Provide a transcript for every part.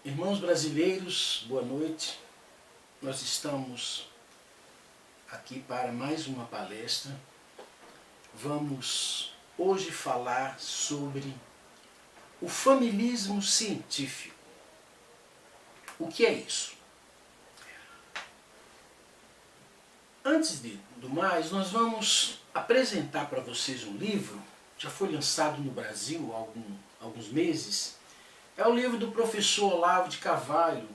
Irmãos brasileiros, boa noite. Nós estamos aqui para mais uma palestra. Vamos hoje falar sobre o familismo científico. O que é isso? Antes do mais, nós vamos apresentar para vocês um livro, já foi lançado no Brasil há alguns meses. É o livro do professor Olavo de Carvalho,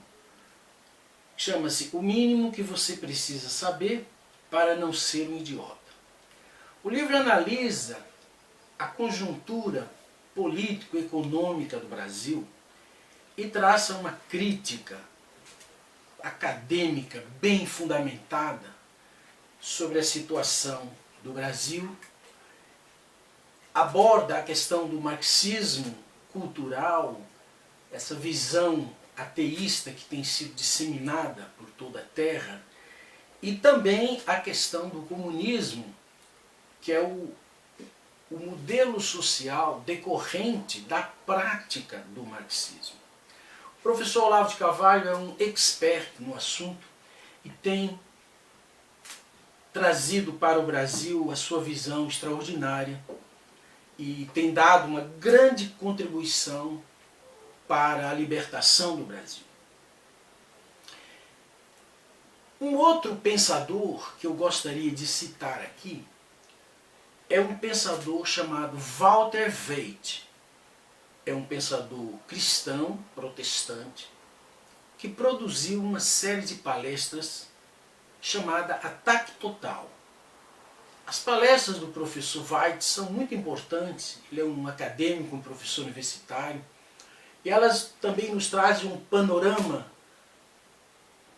chama-se O Mínimo que Você Precisa Saber para Não Ser um Idiota. O livro analisa a conjuntura político-econômica do Brasil e traça uma crítica acadêmica bem fundamentada sobre a situação do Brasil, aborda a questão do marxismo cultural, essa visão ateísta que tem sido disseminada por toda a terra, e também a questão do comunismo, que é o modelo social decorrente da prática do marxismo. O professor Olavo de Carvalho é um expert no assunto e tem trazido para o Brasil a sua visão extraordinária e tem dado uma grande contribuição para a libertação do Brasil. Um outro pensador que eu gostaria de citar aqui é um pensador chamado Walter Waite. É um pensador cristão, protestante, que produziu uma série de palestras chamada Ataque Total. As palestras do professor Waite são muito importantes. Ele é um acadêmico, um professor universitário, e elas também nos trazem um panorama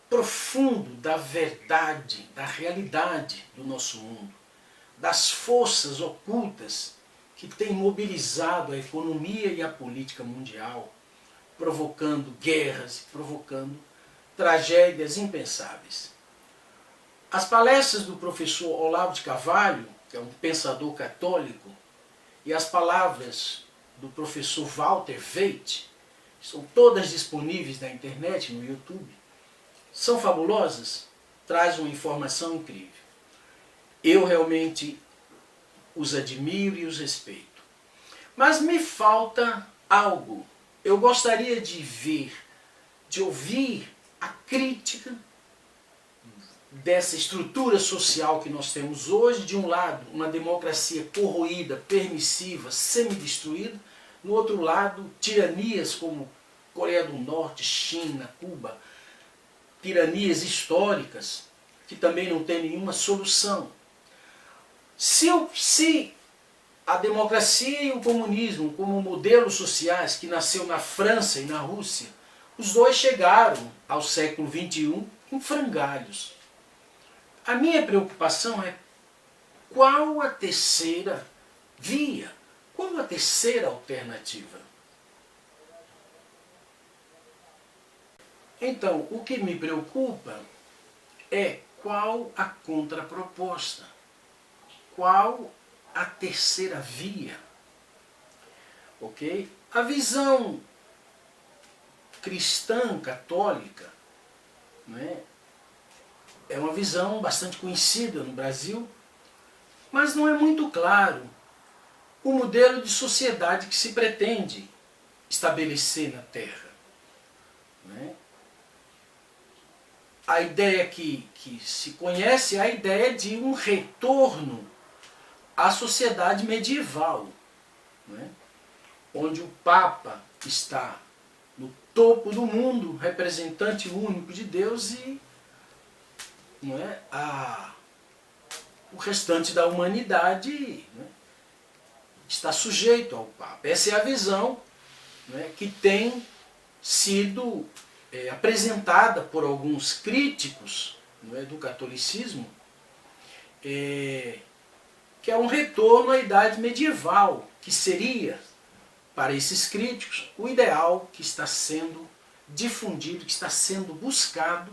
profundo da verdade, da realidade do nosso mundo, das forças ocultas que têm mobilizado a economia e a política mundial, provocando guerras, provocando tragédias impensáveis. As palestras do professor Olavo de Carvalho, que é um pensador católico, e as palavras do professor Walter Waite, são todas disponíveis na internet, no YouTube, são fabulosas, trazem uma informação incrível. Eu realmente os admiro e os respeito. Mas me falta algo. Eu gostaria de ouvir a crítica dessa estrutura social que nós temos hoje. De um lado, uma democracia corroída, permissiva, semidestruída. No outro lado, tiranias como Coreia do Norte, China, Cuba, tiranias históricas que também não têm nenhuma solução. Se a democracia e o comunismo, como modelos sociais que nasceu na França e na Rússia, os dois chegaram ao século XXI em frangalhos. A minha preocupação é qual a terceira via? Qual a terceira alternativa? Então, o que me preocupa é qual a contraproposta? Qual a terceira via? Ok? A visão cristã, católica, né, é uma visão bastante conhecida no Brasil, mas não é muito claro o modelo de sociedade que se pretende estabelecer na Terra. Né? A ideia que se conhece é a ideia de um retorno à sociedade medieval, né? Onde o Papa está no topo do mundo, representante único de Deus, e não é, o restante da humanidade, né, está sujeito ao Papa. Essa é a visão, né, que tem sido apresentada por alguns críticos, não é, do catolicismo, que é um retorno à idade medieval, que seria, para esses críticos, o ideal que está sendo difundido, que está sendo buscado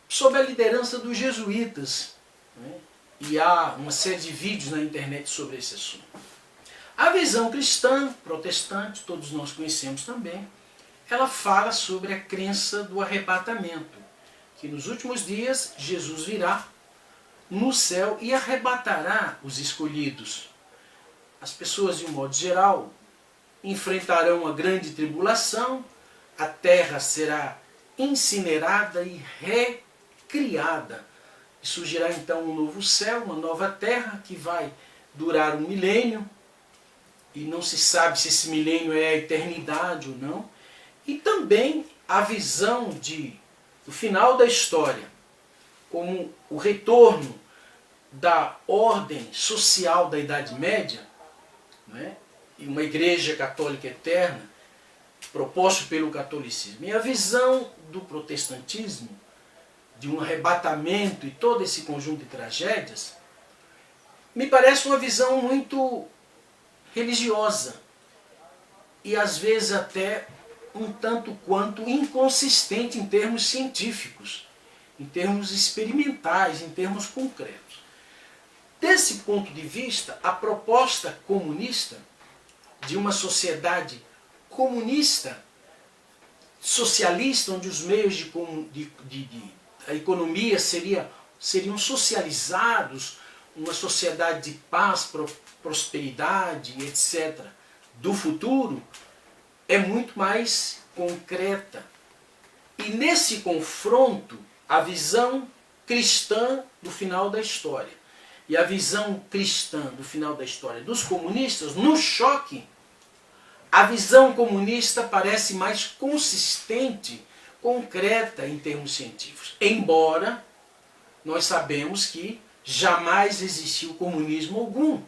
sob a liderança dos jesuítas, né? E há uma série de vídeos na internet sobre esse assunto. A visão cristã, protestante, todos nós conhecemos também, ela fala sobre a crença do arrebatamento, que nos últimos dias Jesus virá no céu e arrebatará os escolhidos. As pessoas, de um modo geral, enfrentarão uma grande tribulação, a terra será incinerada e recriada. E surgirá então um novo céu, uma nova terra que vai durar 1 milênio, e não se sabe se esse milênio é a eternidade ou não. E também a visão do final da história, como o retorno da ordem social da Idade Média, né, e uma igreja católica eterna, proposto pelo catolicismo. E a visão do protestantismo, de um arrebatamento e todo esse conjunto de tragédias, me parece uma visão muito religiosa e às vezes até um tanto quanto inconsistente em termos científicos, em termos experimentais, em termos concretos. Desse ponto de vista, a proposta comunista de uma sociedade comunista, socialista, onde os meios a economia seriam socializados, uma sociedade de paz, prosperidade, etc., do futuro, é muito mais concreta. E nesse confronto, a visão cristã do final da história e a visão cristã do final da história dos comunistas, no choque, a visão comunista parece mais consistente, concreta em termos científicos. Embora nós sabemos que jamais existiu comunismo algum.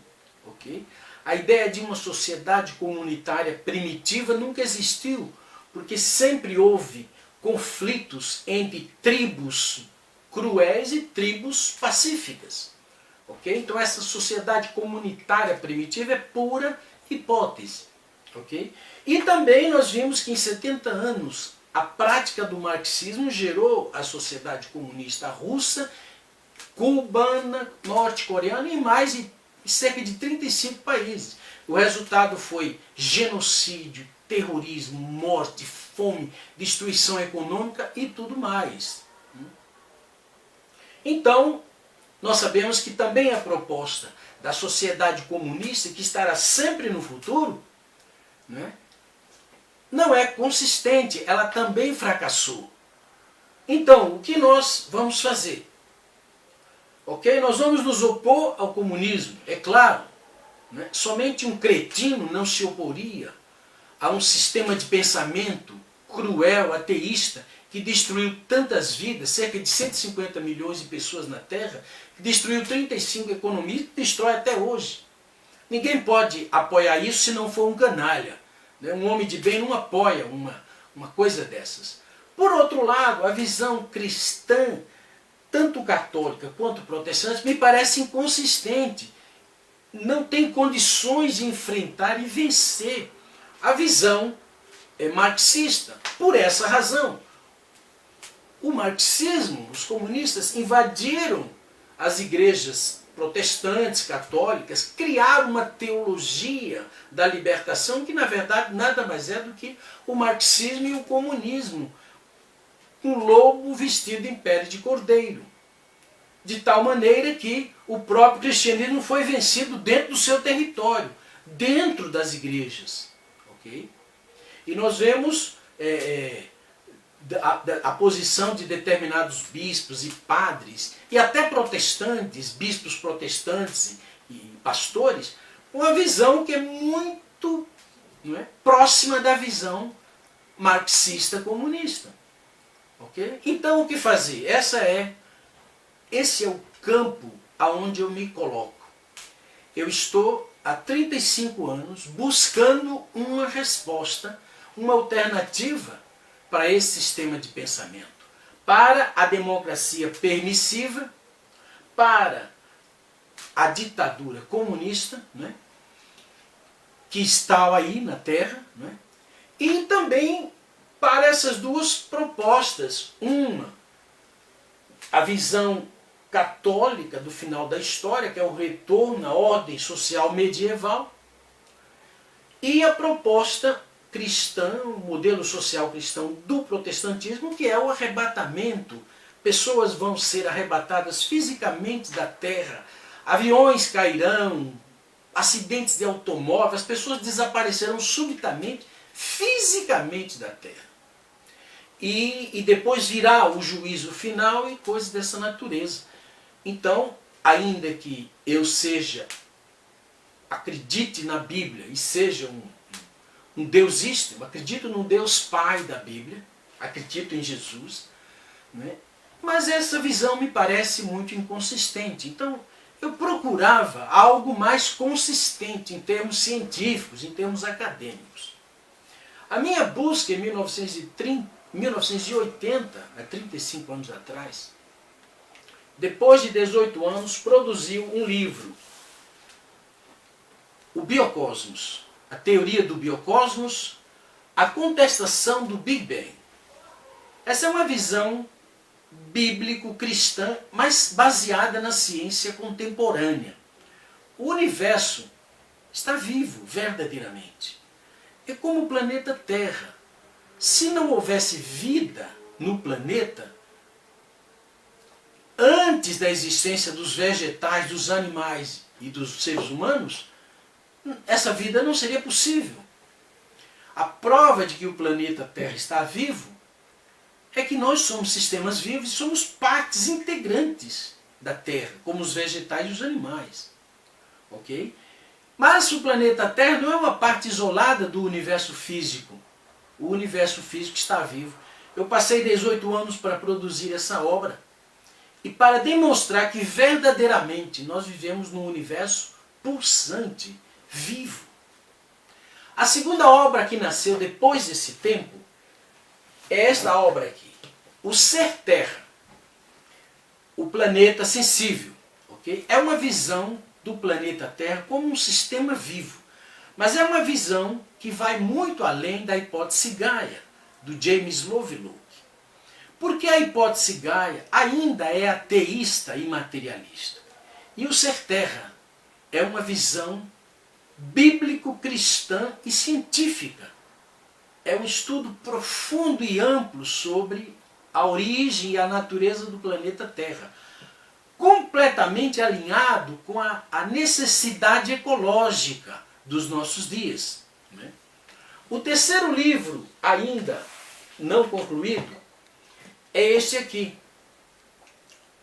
Okay? A ideia de uma sociedade comunitária primitiva nunca existiu, porque sempre houve conflitos entre tribos cruéis e tribos pacíficas. Okay? Então essa sociedade comunitária primitiva é pura hipótese. Okay? E também nós vimos que em 70 anos a prática do marxismo gerou a sociedade comunista russa, cubana, norte-coreana e mais de cerca de 35 países. O resultado foi genocídio, terrorismo, morte, fome, destruição econômica e tudo mais. Então, nós sabemos que também a proposta da sociedade comunista, que estará sempre no futuro, né, não é consistente, ela também fracassou. Então, o que nós vamos fazer? Ok? Nós vamos nos opor ao comunismo, é claro. Né? Somente um cretino não se oporia a um sistema de pensamento cruel, ateísta, que destruiu tantas vidas, cerca de 150 milhões de pessoas na Terra, que destruiu 35 economias e destrói até hoje. Ninguém pode apoiar isso se não for um canalha. Né? Um homem de bem não apoia uma coisa dessas. Por outro lado, a visão cristã, tanto católica quanto protestante, me parece inconsistente. Não tem condições de enfrentar e vencer a visão marxista. Por essa razão, o marxismo, os comunistas invadiram as igrejas protestantes, católicas, criaram uma teologia da libertação que na verdade nada mais é do que o marxismo e o comunismo, um lobo vestido em pele de cordeiro. De tal maneira que o próprio cristianismo foi vencido dentro do seu território, dentro das igrejas. Okay? E nós vemos a posição de determinados bispos e padres, e até protestantes, bispos protestantes e pastores, uma visão que é muito próxima da visão marxista-comunista. Okay? Então o que fazer? Esse é o campo aonde eu me coloco. Eu estou há 35 anos buscando uma resposta, uma alternativa para esse sistema de pensamento, para a democracia permissiva, para a ditadura comunista, né, que está aí na Terra, né, e também para essas duas propostas. Uma, a visão católica do final da história, que é o retorno à ordem social medieval, e a proposta cristão, o modelo social cristão do protestantismo, que é o arrebatamento. Pessoas vão ser arrebatadas fisicamente da terra, aviões cairão, acidentes de automóvel, as pessoas desaparecerão subitamente, fisicamente da terra. E depois virá o juízo final e coisas dessa natureza. Então, ainda que eu acredite na Bíblia e seja um deusista, eu acredito no Deus Pai da Bíblia, acredito em Jesus, né? Mas essa visão me parece muito inconsistente. Então, eu procurava algo mais consistente em termos científicos, em termos acadêmicos. A minha busca em 1980, há 35 anos atrás, depois de 18 anos, produziu um livro, O Biocosmos, a teoria do biocosmos, a contestação do Big Bang. Essa é uma visão bíblico-cristã, mas baseada na ciência contemporânea. O universo está vivo verdadeiramente. É como o planeta Terra. Se não houvesse vida no planeta, antes da existência dos vegetais, dos animais e dos seres humanos, essa vida não seria possível. A prova de que o planeta Terra está vivo é que nós somos sistemas vivos e somos partes integrantes da Terra, como os vegetais e os animais. Ok? Mas o planeta Terra não é uma parte isolada do universo físico. O universo físico está vivo. Eu passei 18 anos para produzir essa obra e para demonstrar que verdadeiramente nós vivemos num universo pulsante, vivo. A segunda obra que nasceu depois desse tempo é esta obra aqui, o Ser Terra, o planeta sensível. Okay? É uma visão do planeta Terra como um sistema vivo, mas é uma visão que vai muito além da hipótese Gaia, do James Lovelock. Porque a hipótese Gaia ainda é ateísta e materialista. E o Ser Terra é uma visão bíblico-cristã e científica. É um estudo profundo e amplo sobre a origem e a natureza do planeta Terra, completamente alinhado com a necessidade ecológica dos nossos dias. Né? O terceiro livro, ainda não concluído, é este aqui,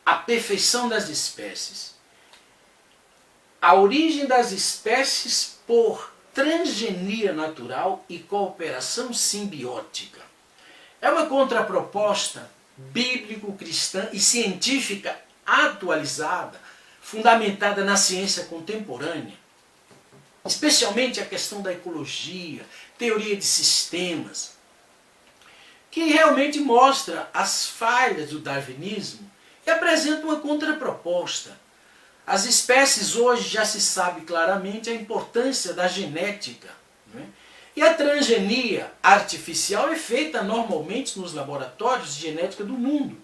A Perfeição das Espécies. A origem das espécies por transgenia natural e cooperação simbiótica. É uma contraproposta bíblico-cristã e científica atualizada, fundamentada na ciência contemporânea, especialmente a questão da ecologia, teoria de sistemas, que realmente mostra as falhas do darwinismo e apresenta uma contraproposta. As espécies hoje já se sabe claramente a importância da genética, né? E a transgenia artificial é feita normalmente nos laboratórios de genética do mundo.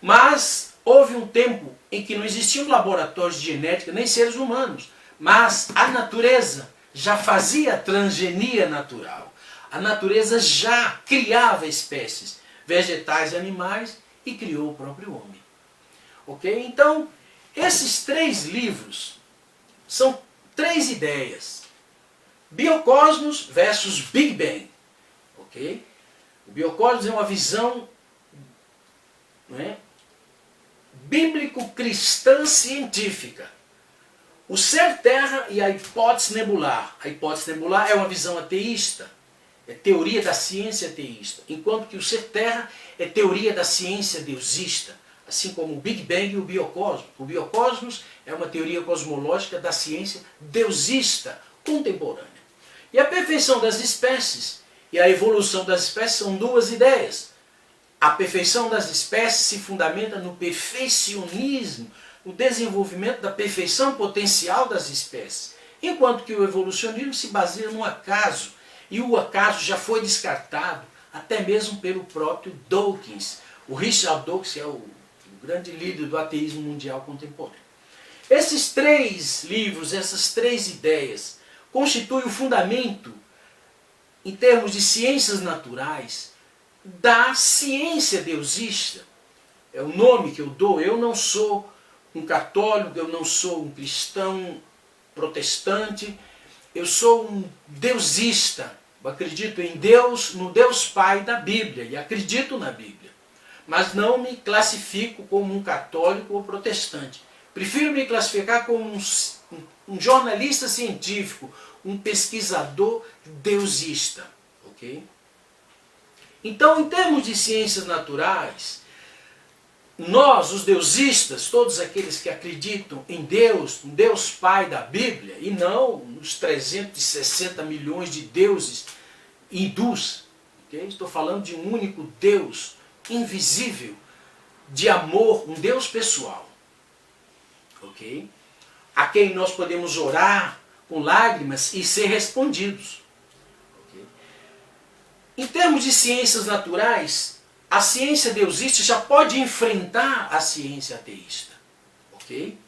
Mas houve um tempo em que não existiam laboratórios de genética, nem seres humanos, mas a natureza já fazia a transgenia natural. A natureza já criava espécies, vegetais e animais, e criou o próprio homem. Ok? Então, esses 3 livros são 3 ideias. Biocosmos versus Big Bang. Ok? O Biocosmos é uma visão, né, bíblico-cristã científica. O Ser Terra e a hipótese nebular. A hipótese nebular é uma visão ateísta. É teoria da ciência ateísta. Enquanto que o Ser Terra é teoria da ciência deusista. Assim como o Big Bang e o Biocosmos. O Biocosmos é uma teoria cosmológica da ciência deusista contemporânea. E a perfeição das espécies e a evolução das espécies são 2 ideias. A perfeição das espécies se fundamenta no perfeccionismo, no desenvolvimento da perfeição potencial das espécies. Enquanto que o evolucionismo se baseia no acaso. E o acaso já foi descartado até mesmo pelo próprio Dawkins. O Richard Dawkins é o grande líder do ateísmo mundial contemporâneo. Esses 3 livros, essas 3 ideias, constituem o fundamento em termos de ciências naturais, da ciência deusista. É o nome que eu dou. Eu não sou um católico, eu não sou um cristão protestante, eu sou um deusista. Eu acredito em Deus, no Deus Pai da Bíblia, e acredito na Bíblia. Mas não me classifico como um católico ou protestante. Prefiro me classificar como um jornalista científico, um pesquisador deusista. Ok? Então, em termos de ciências naturais, nós, os deusistas, todos aqueles que acreditam em Deus, no Deus Pai da Bíblia, e não nos 360 milhões de deuses hindus, okay? Estou falando de um único Deus invisível, de amor, um Deus pessoal, ok? A quem nós podemos orar com lágrimas e ser respondidos. Okay? Em termos de ciências naturais, a ciência deusista já pode enfrentar a ciência ateísta, ok?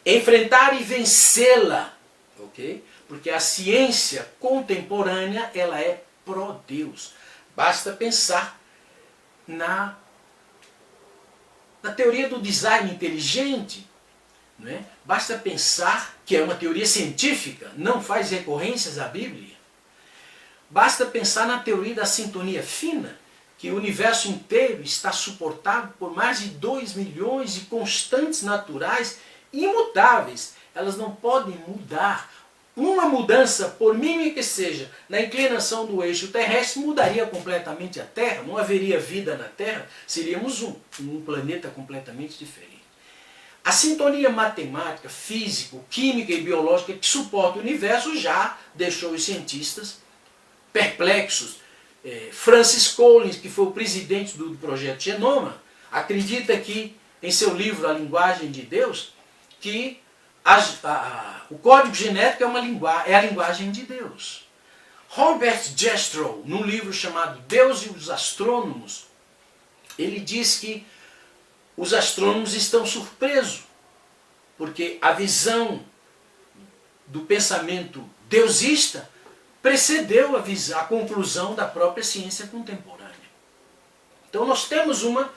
Enfrentar e vencê-la, ok? Porque a ciência contemporânea, ela é pró-Deus. Basta pensar na teoria do design inteligente, não é? Basta pensar que é uma teoria científica, não faz recorrências à Bíblia. Basta pensar na teoria da sintonia fina, que o universo inteiro está suportado por mais de 2 milhões de constantes naturais imutáveis. Elas não podem mudar. Uma mudança, por mínima que seja, na inclinação do eixo terrestre, mudaria completamente a Terra. Não haveria vida na Terra. Seríamos um planeta completamente diferente. A sintonia matemática, física, química e biológica que suporta o universo já deixou os cientistas perplexos. Francis Collins, que foi o presidente do projeto Genoma, acredita que, em seu livro A Linguagem de Deus, que o código genético é a linguagem de Deus. Robert Jastrow, num livro chamado Deus e os Astrônomos, ele diz que os astrônomos estão surpresos, porque a visão do pensamento deusista precedeu a conclusão da própria ciência contemporânea. Então nós temos uma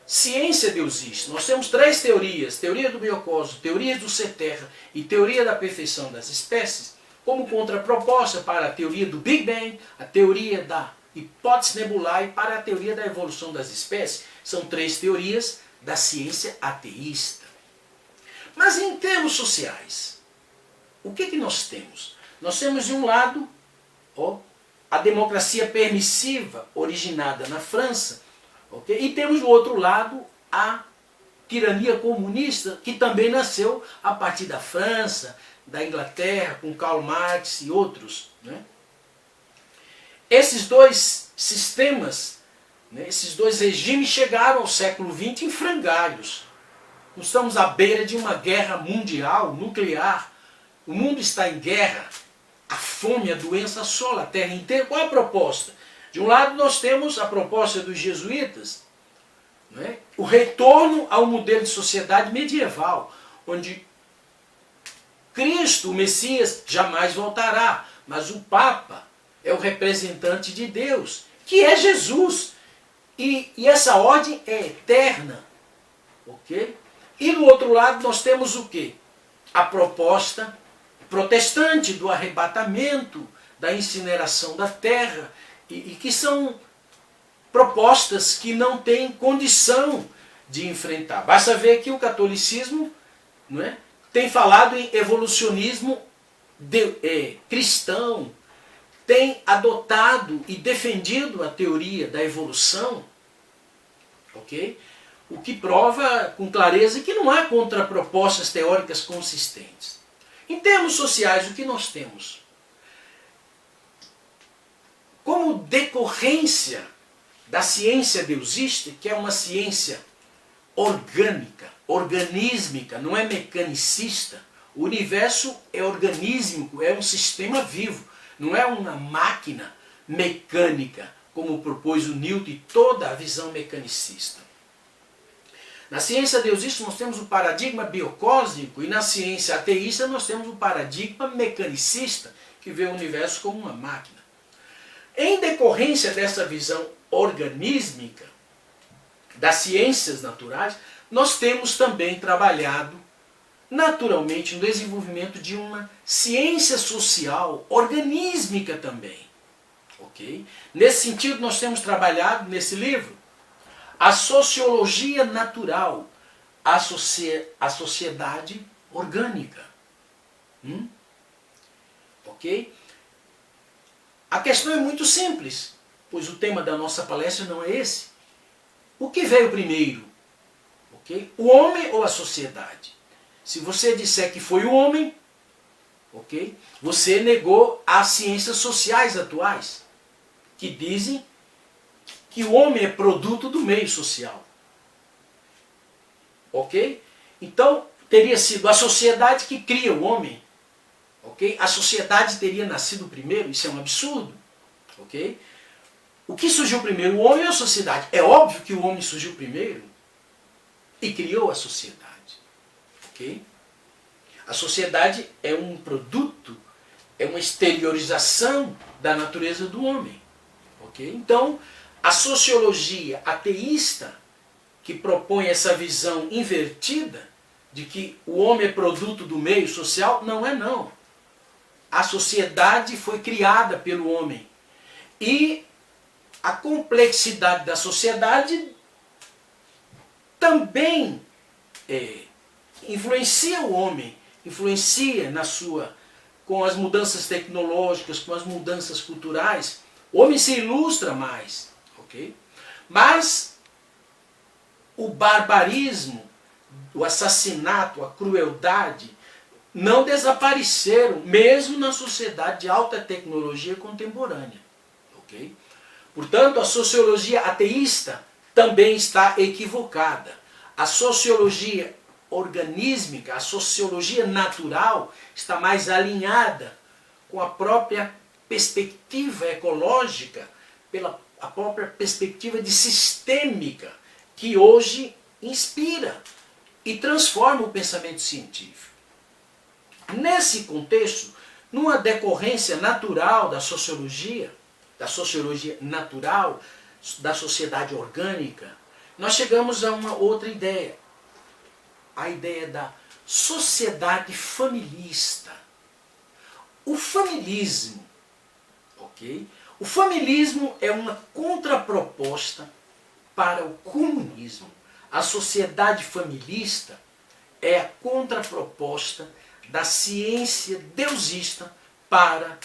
ciência deusista. Nós temos 3 teorias: teoria do biocosmos, teoria do ser terra e teoria da perfeição das espécies, como contraproposta para a teoria do Big Bang, a teoria da hipótese nebular e para a teoria da evolução das espécies. São 3 teorias da ciência ateísta. Mas em termos sociais, o que nós temos? Nós temos de um lado a democracia permissiva originada na França, okay? E temos do outro lado a tirania comunista, que também nasceu a partir da França, da Inglaterra, com Karl Marx e outros, né? Esses 2 sistemas, né, esses 2 regimes chegaram ao século XX em frangalhos. Nós estamos à beira de uma guerra mundial, nuclear. O mundo está em guerra. A fome, a doença assola a Terra inteira. Qual é a proposta? De um lado nós temos a proposta dos jesuítas, né? O retorno ao modelo de sociedade medieval, onde Cristo, o Messias, jamais voltará, mas o Papa é o representante de Deus, que é Jesus. E essa ordem é eterna. Ok? E do outro lado nós temos o quê? A proposta protestante do arrebatamento, da incineração da terra, e que são propostas que não têm condição de enfrentar. Basta ver que o catolicismo, não é, tem falado em evolucionismo cristão, tem adotado e defendido a teoria da evolução, ok? O que prova com clareza que não há contrapropostas teóricas consistentes. Em termos sociais, o que nós temos? Como decorrência da ciência deusista, que é uma ciência orgânica, organísmica, não é mecanicista. O universo é organísmico, é um sistema vivo, não é uma máquina mecânica, como propôs o Newton e toda a visão mecanicista. Na ciência deusista nós temos o paradigma biocósmico e na ciência ateísta nós temos o paradigma mecanicista, que vê o universo como uma máquina. Em decorrência dessa visão organísmica das ciências naturais, nós temos também trabalhado naturalmente no desenvolvimento de uma ciência social organísmica também. Ok? Nesse sentido, nós temos trabalhado nesse livro a sociologia natural, a sociedade orgânica. Ok? A questão é muito simples, pois o tema da nossa palestra não é esse. O que veio primeiro? Ok? O homem ou a sociedade? Se você disser que foi o homem, ok? Você negou as ciências sociais atuais, que dizem que o homem é produto do meio social. Ok? Então, teria sido a sociedade que cria o homem. Ok? A sociedade teria nascido primeiro, isso é um absurdo. Ok? O que surgiu primeiro, o homem ou a sociedade? É óbvio que o homem surgiu primeiro e criou a sociedade. Ok? A sociedade é um produto, é uma exteriorização da natureza do homem. Ok? Então, a sociologia ateísta, que propõe essa visão invertida de que o homem é produto do meio social, não é não. A sociedade foi criada pelo homem. E a complexidade da sociedade também influencia o homem, influencia com as mudanças tecnológicas, com as mudanças culturais. O homem se ilustra mais. Okay? Mas o barbarismo, o assassinato, a crueldade não desapareceram, mesmo na sociedade de alta tecnologia contemporânea. Okay? Portanto, a sociologia ateísta também está equivocada. A sociologia organísmica, a sociologia natural, está mais alinhada com a própria perspectiva ecológica, pela a própria perspectiva de sistêmica, que hoje inspira e transforma o pensamento científico. Nesse contexto, numa decorrência natural da sociologia natural, da sociedade orgânica, nós chegamos a uma outra ideia, a ideia da sociedade familista. O familismo, ok? O familismo é uma contraproposta para o comunismo. A sociedade familista é a contraproposta da ciência deusista para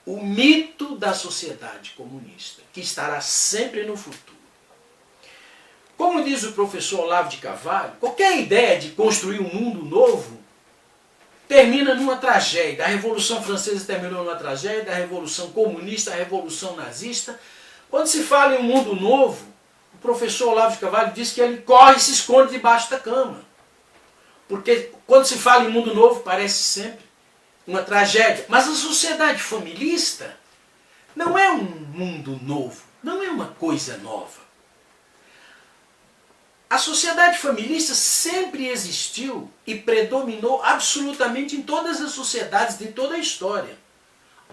o mito da sociedade comunista, que estará sempre no futuro. Como diz o professor Olavo de Carvalho, qualquer ideia de construir um mundo novo termina numa tragédia. A Revolução Francesa terminou numa tragédia, a Revolução Comunista, a Revolução Nazista. Quando se fala em um mundo novo, o professor Olavo de Carvalho diz que ele corre e se esconde debaixo da cama. Porque quando se fala em mundo novo, parece sempre uma tragédia. Mas a sociedade familista não é um mundo novo, não é uma coisa nova. A sociedade familista sempre existiu e predominou absolutamente em todas as sociedades de toda a história.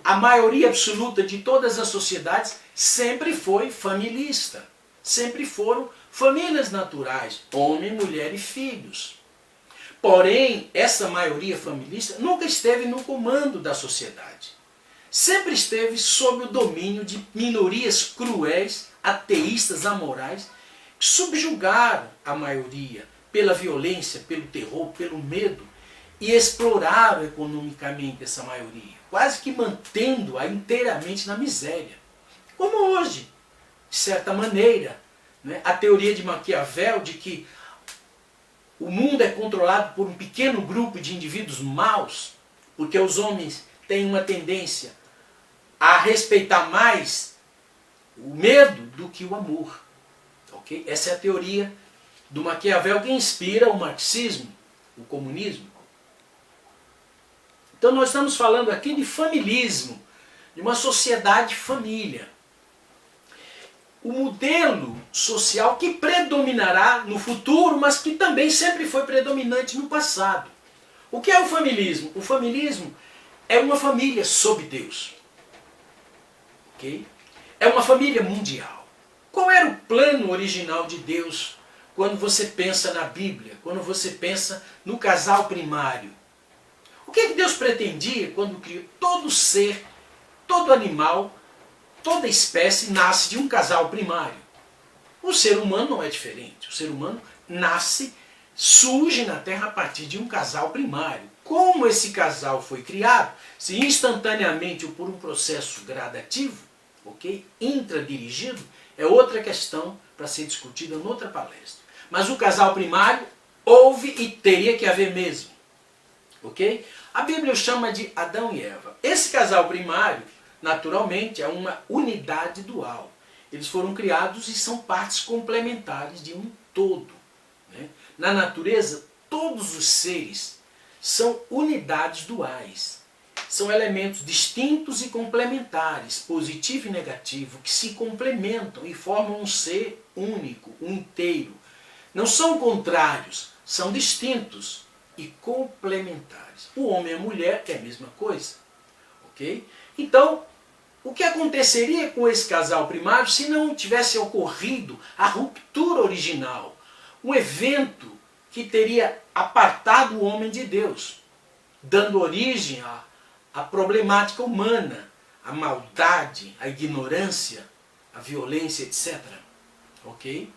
A maioria absoluta de todas as sociedades sempre foi familista. Sempre foram famílias naturais, homem, mulher e filhos. Porém, essa maioria familista nunca esteve no comando da sociedade. Sempre esteve sob o domínio de minorias cruéis, ateístas, amorais, que subjugaram a maioria pela violência, pelo terror, pelo medo e exploraram economicamente essa maioria, quase que mantendo-a inteiramente na miséria. Como hoje, de certa maneira, né, a teoria de Maquiavel de que o mundo é controlado por um pequeno grupo de indivíduos maus, porque os homens têm uma tendência a respeitar mais o medo do que o amor. Okay? Essa é a teoria do Maquiavel que inspira o marxismo, o comunismo. Então nós estamos falando aqui de familismo, de uma sociedade família. O modelo social que predominará no futuro, mas que também sempre foi predominante no passado. O que é o familismo? O familismo é uma família sob Deus. ok? É uma família mundial. Qual era o plano original de Deus quando você pensa na Bíblia, quando você pensa no casal primário? O que Deus pretendia quando criou? Todo ser, todo animal, toda espécie nasce de um casal primário. O ser humano não é diferente. O ser humano nasce, surge na Terra a partir de um casal primário. Como esse casal foi criado, se instantaneamente ou por um processo gradativo, ok, intradirigido, é outra questão para ser discutida em outra palestra. Mas o casal primário houve e teria que haver mesmo. Ok? A Bíblia chama de Adão e Eva. Esse casal primário, naturalmente, é uma unidade dual. Eles foram criados e são partes complementares de um todo. Né? Na natureza, todos os seres são unidades duais. São elementos distintos e complementares, positivo e negativo, que se complementam e formam um ser único, um inteiro. Não são contrários, são distintos e complementares. O homem e a mulher é a mesma coisa. Ok? Então, o que aconteceria com esse casal primário se não tivesse ocorrido a ruptura original? Um evento que teria apartado o homem de Deus, dando origem à problemática humana, à maldade, à ignorância, à violência, etc. Ok?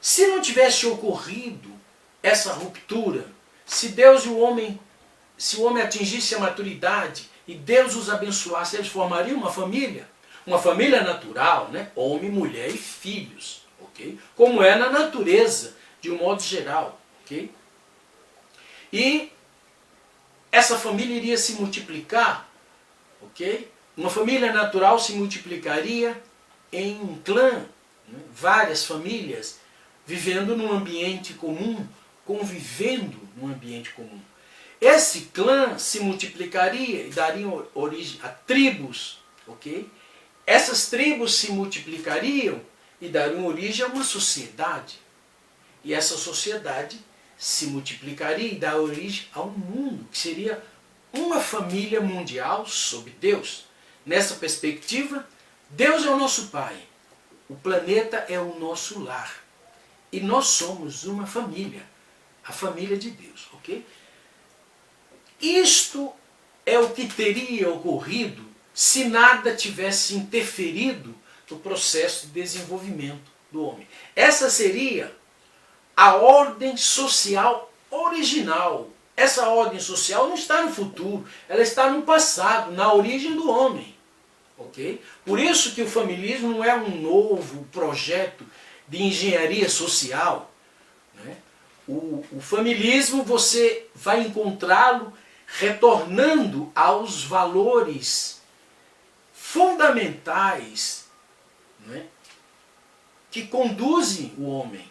Se não tivesse ocorrido essa ruptura, se Deus e o homem, se o homem atingisse a maturidade e Deus os abençoasse, eles formariam uma família natural, né? Homem, mulher e filhos, ok? Como é na natureza, de um modo geral, ok? E essa família iria se multiplicar, ok? Uma família natural se multiplicaria em um clã, né? Várias famílias vivendo num ambiente comum, convivendo num ambiente comum. Esse clã se multiplicaria e daria origem a tribos, ok? Essas tribos se multiplicariam e dariam origem a uma sociedade. E essa sociedade se multiplicaria e daria origem a um mundo, que seria uma família mundial sob Deus. Nessa perspectiva, Deus é o nosso Pai, o planeta é o nosso lar. E nós somos uma família, a família de Deus, ok? Isto é o que teria ocorrido se nada tivesse interferido no processo de desenvolvimento do homem. Essa seria a ordem social original. Essa ordem social não está no futuro, ela está no passado, na origem do homem. Ok? Por isso que o familismo não é um novo projeto de engenharia social. Né? O familismo você vai encontrá-lo retornando aos valores fundamentais, né, que conduzem o homem.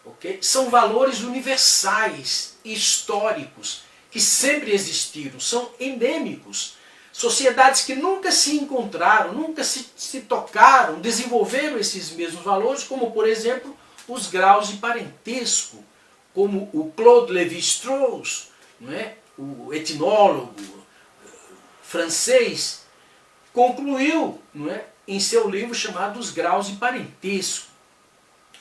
Okay? São valores universais, históricos, que sempre existiram, são endêmicos. Sociedades que nunca se encontraram, nunca se tocaram, desenvolveram esses mesmos valores, como, por exemplo, os graus de parentesco, como o Claude Lévi-Strauss, não é? O etnólogo francês, concluiu, não é? Em seu livro chamado Os Graus de Parentesco.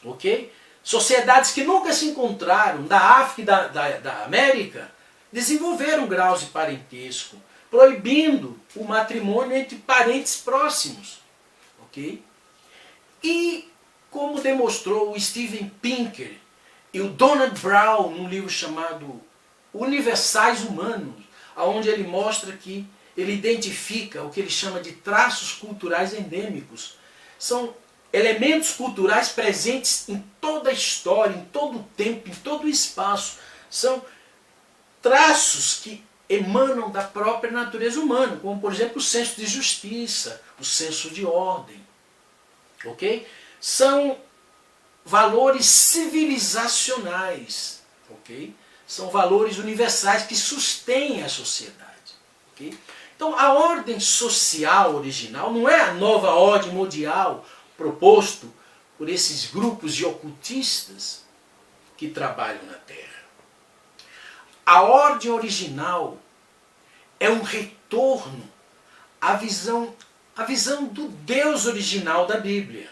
Ok? Sociedades que nunca se encontraram, da África e da América, desenvolveram graus de parentesco, proibindo o matrimônio entre parentes próximos. Ok? E, como demonstrou o Steven Pinker e o Donald Brown num livro chamado Universais Humanos, onde ele mostra que ele identifica o que ele chama de traços culturais endêmicos. São elementos culturais presentes em toda a história, em todo o tempo, em todo o espaço. São traços que emanam da própria natureza humana, como, por exemplo, o senso de justiça, o senso de ordem. Ok? São valores civilizacionais. Ok? São valores universais que sustêm a sociedade. Okay? Então, a ordem social original não é a nova ordem mundial proposto por esses grupos de ocultistas que trabalham na Terra. A ordem original é um retorno à visão a visão do Deus original da Bíblia.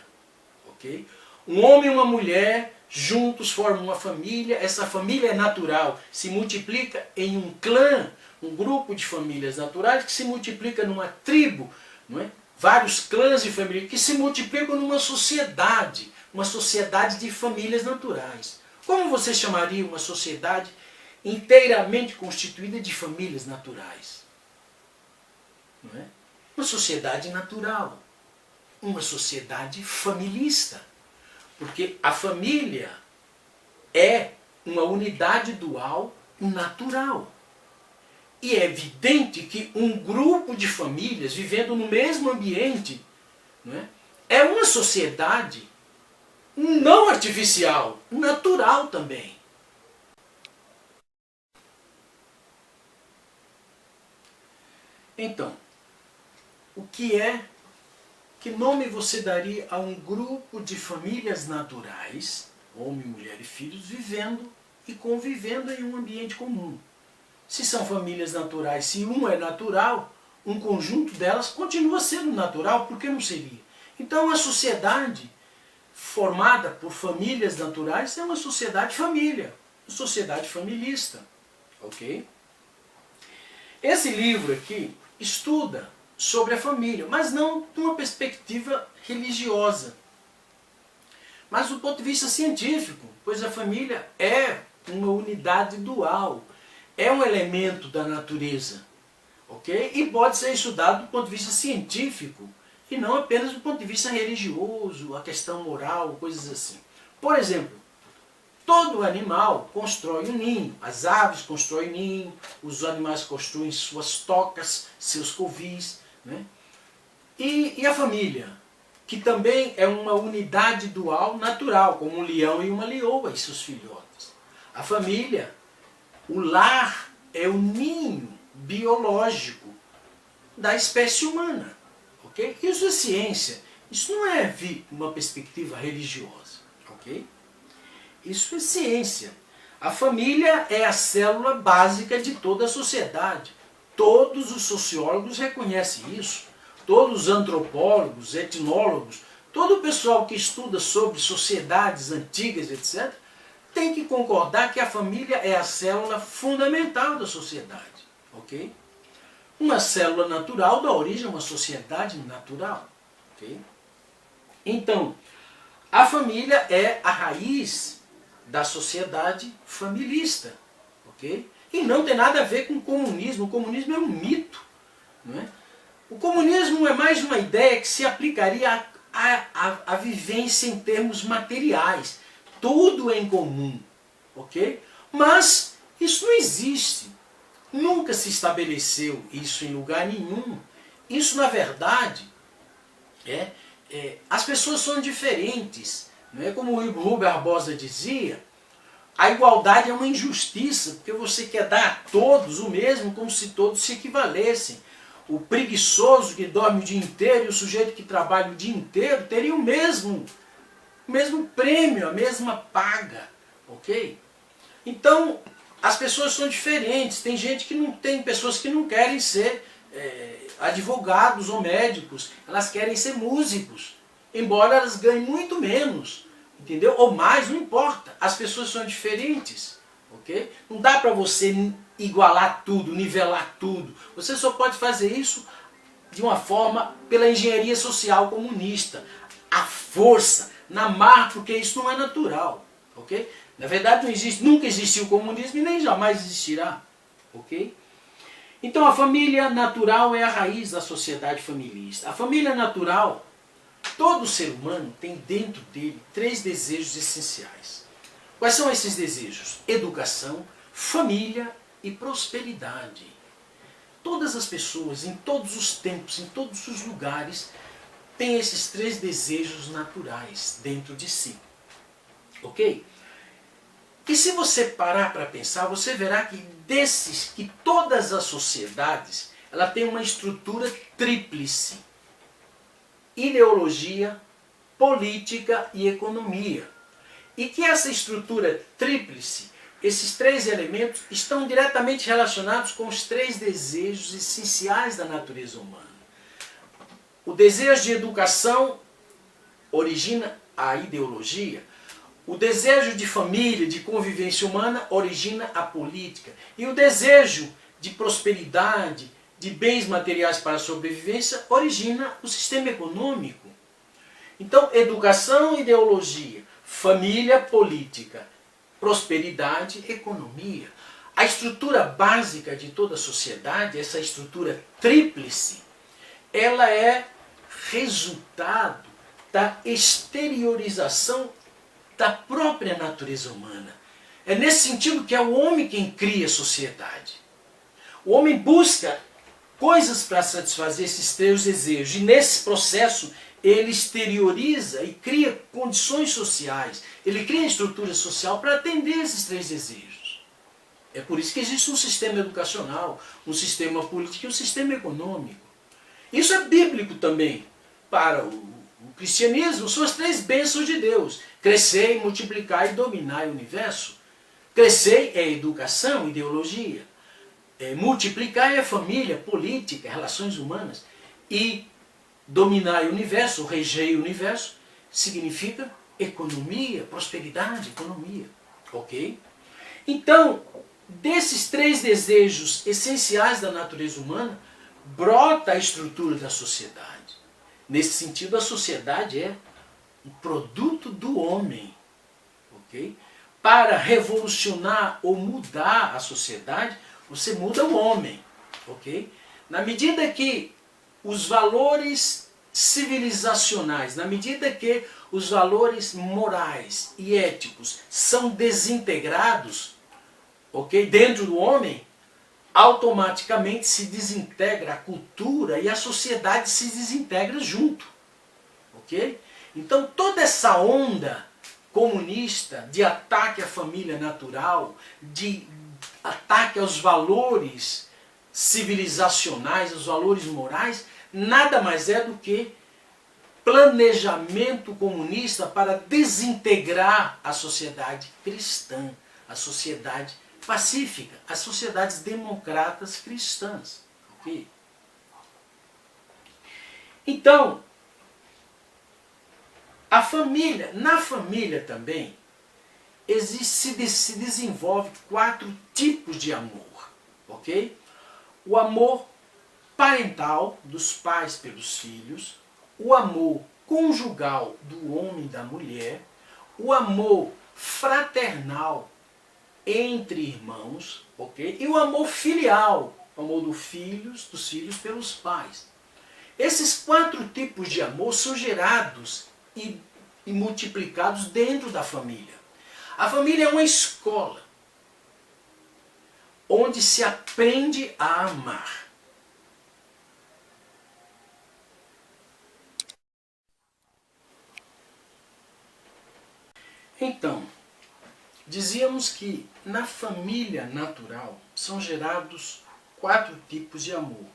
Ok? Um homem e uma mulher juntos formam uma família, essa família é natural, se multiplica em um clã, um grupo de famílias naturais que se multiplica numa tribo, não é? Vários clãs de família que se multiplicam numa sociedade, uma sociedade de famílias naturais. Como você chamaria uma sociedade inteiramente constituída de famílias naturais? Não é? Uma sociedade natural, uma sociedade familista, porque a família é uma unidade dual natural. E é evidente que um grupo de famílias vivendo no mesmo ambiente, não é uma sociedade não artificial, natural também. Então, que nome você daria a um grupo de famílias naturais, homem, mulher e filhos, vivendo e convivendo em um ambiente comum? Se são famílias naturais, se uma é natural, um conjunto delas continua sendo natural, por que não seria? Então a sociedade formada por famílias naturais é uma sociedade família, uma sociedade familista. Ok? Esse livro aqui estuda sobre a família, mas não de uma perspectiva religiosa, mas do ponto de vista científico, pois a família é uma unidade dual, é um elemento da natureza, ok? E pode ser estudado do ponto de vista científico e não apenas do ponto de vista religioso, a questão moral, coisas assim. Por exemplo, todo animal constrói um ninho, as aves constroem ninho, os animais construem suas tocas, seus covis, né? E a família, que também é uma unidade dual natural, como um leão e uma leoa e seus filhotes. A família, o lar, é o ninho biológico da espécie humana. Okay? Isso é ciência, isso não é uma perspectiva religiosa. Okay? Isso é ciência. A família é a célula básica de toda a sociedade. Todos os sociólogos reconhecem isso. Todos os antropólogos, etnólogos, todo o pessoal que estuda sobre sociedades antigas, etc., tem que concordar que a família é a célula fundamental da sociedade. Ok? Uma célula natural dá origem a uma sociedade natural. Ok? Então, a família é a raiz da sociedade familista. Ok? E não tem nada a ver com o comunismo. O comunismo é um mito. Não é? O comunismo é mais uma ideia que se aplicaria à vivência em termos materiais. Tudo é em comum. Ok? Mas isso não existe. Nunca se estabeleceu isso em lugar nenhum. Isso, na verdade, as pessoas são diferentes. Não é como o Rui Barbosa dizia, a igualdade é uma injustiça, porque você quer dar a todos o mesmo, como se todos se equivalessem. O preguiçoso que dorme o dia inteiro e o sujeito que trabalha o dia inteiro teria o mesmo prêmio, a mesma paga. Ok? Então, as pessoas são diferentes. Tem gente que não tem, pessoas que não querem ser advogados ou médicos, elas querem ser músicos, embora elas ganhem muito menos, entendeu? Ou mais, não importa. As pessoas são diferentes, ok? Não dá para você igualar tudo, nivelar tudo. Você só pode fazer isso de uma forma pela engenharia social comunista, à força, na marra, porque isso não é natural, ok? Na verdade, nunca existiu o comunismo e nem jamais existirá. Ok? Então a família natural é a raiz da sociedade familista. A família natural, todo ser humano tem dentro dele 3 desejos essenciais. Quais são esses desejos? Educação, família e prosperidade. Todas as pessoas, em todos os tempos, em todos os lugares, têm esses 3 desejos naturais dentro de si. Ok? E se você parar para pensar, você verá que que todas as sociedades, ela tem uma estrutura tríplice: ideologia, política e economia. E que essa estrutura tríplice, esses 3 elementos, estão diretamente relacionados com os 3 desejos essenciais da natureza humana. O desejo de educação origina a ideologia. O desejo de família, de convivência humana, origina a política. E o desejo de prosperidade, de bens materiais para a sobrevivência, origina o sistema econômico. Então, educação, ideologia, família, política, prosperidade, economia. A estrutura básica de toda a sociedade, essa estrutura tríplice, ela é resultado da exteriorização da própria natureza humana. É nesse sentido que é o homem quem cria a sociedade. O homem busca coisas para satisfazer esses três desejos, e nesse processo ele exterioriza e cria condições sociais, ele cria estrutura social para atender esses três desejos. É por isso que existe um sistema educacional, um sistema político e um sistema econômico. Isso é bíblico também. Para o cristianismo, são as três bênçãos de Deus: crescer, multiplicar e dominar o universo. Crescer é educação, ideologia. Multiplicar é família, política, relações humanas. E dominar o universo, reger o universo, significa economia, prosperidade, economia. Ok? Então, desses três desejos essenciais da natureza humana, brota a estrutura da sociedade. Nesse sentido, a sociedade é um produto do homem. Ok? Para revolucionar ou mudar a sociedade, você muda o homem. Ok? Na medida que os valores civilizacionais, na medida que os valores morais e éticos são desintegrados, ok, dentro do homem, automaticamente se desintegra a cultura e a sociedade se desintegra junto. Ok? Então toda essa onda comunista de ataque à família natural, de ataque aos valores civilizacionais, aos valores morais, nada mais é do que planejamento comunista para desintegrar a sociedade cristã, a sociedade pacífica, as sociedades democratas cristãs. Okay? Então, a família, na família também, se desenvolve 4 tipos de amor. Ok? O amor parental, dos pais pelos filhos, o amor conjugal do homem e da mulher, o amor fraternal entre irmãos, ok? E o amor filial, o amor dos filhos pelos pais. Esses 4 tipos de amor são gerados e multiplicados dentro da família. A família é uma escola onde se aprende a amar. Então, dizíamos que na família natural são gerados 4 tipos de amor: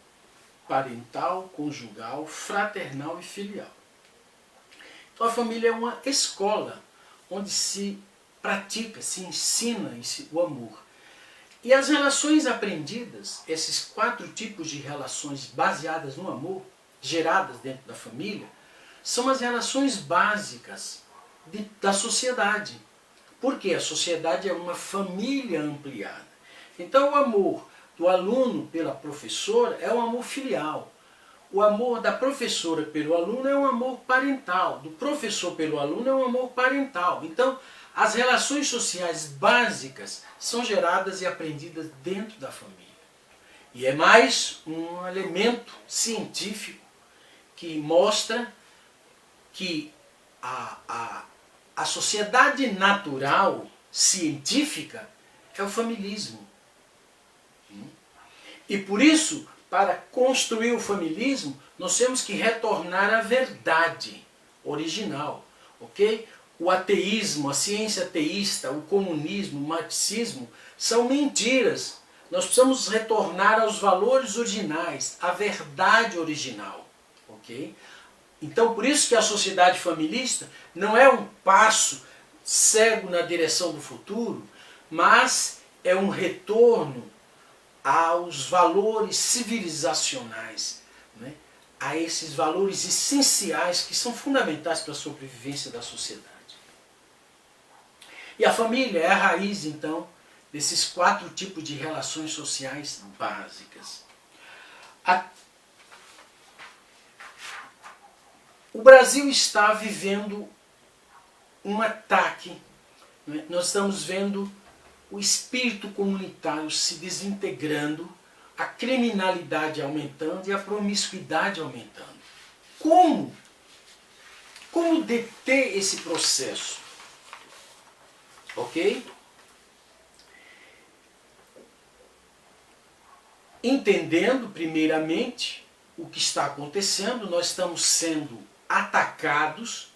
parental, conjugal, fraternal e filial. Então a família é uma escola onde se pratica, se ensina o amor. E as relações aprendidas, esses 4 tipos de relações baseadas no amor, geradas dentro da família, são as relações básicas da sociedade. Porque a sociedade é uma família ampliada. Então o amor do aluno pela professora é um amor filial. O amor da professora pelo aluno é um amor parental. Do professor pelo aluno é um amor parental. Então, as relações sociais básicas são geradas e aprendidas dentro da família. E é mais um elemento científico que mostra que a sociedade natural, científica, é o familismo. E por isso, para construir o familismo, nós temos que retornar à verdade original. Ok? O ateísmo, a ciência ateísta, o comunismo, o marxismo, são mentiras. Nós precisamos retornar aos valores originais, à verdade original. Ok? Então, por isso que a sociedade familista não é um passo cego na direção do futuro, mas é um retorno aos valores civilizacionais, né? a esses valores essenciais que são fundamentais para a sobrevivência da sociedade. E a família é a raiz, então, desses 4 tipos de relações sociais básicas. O Brasil está vivendo um ataque, né? Nós estamos vendo o espírito comunitário se desintegrando, a criminalidade aumentando e a promiscuidade aumentando. Como deter esse processo? Ok? Entendendo, primeiramente, o que está acontecendo, nós estamos sendo atacados,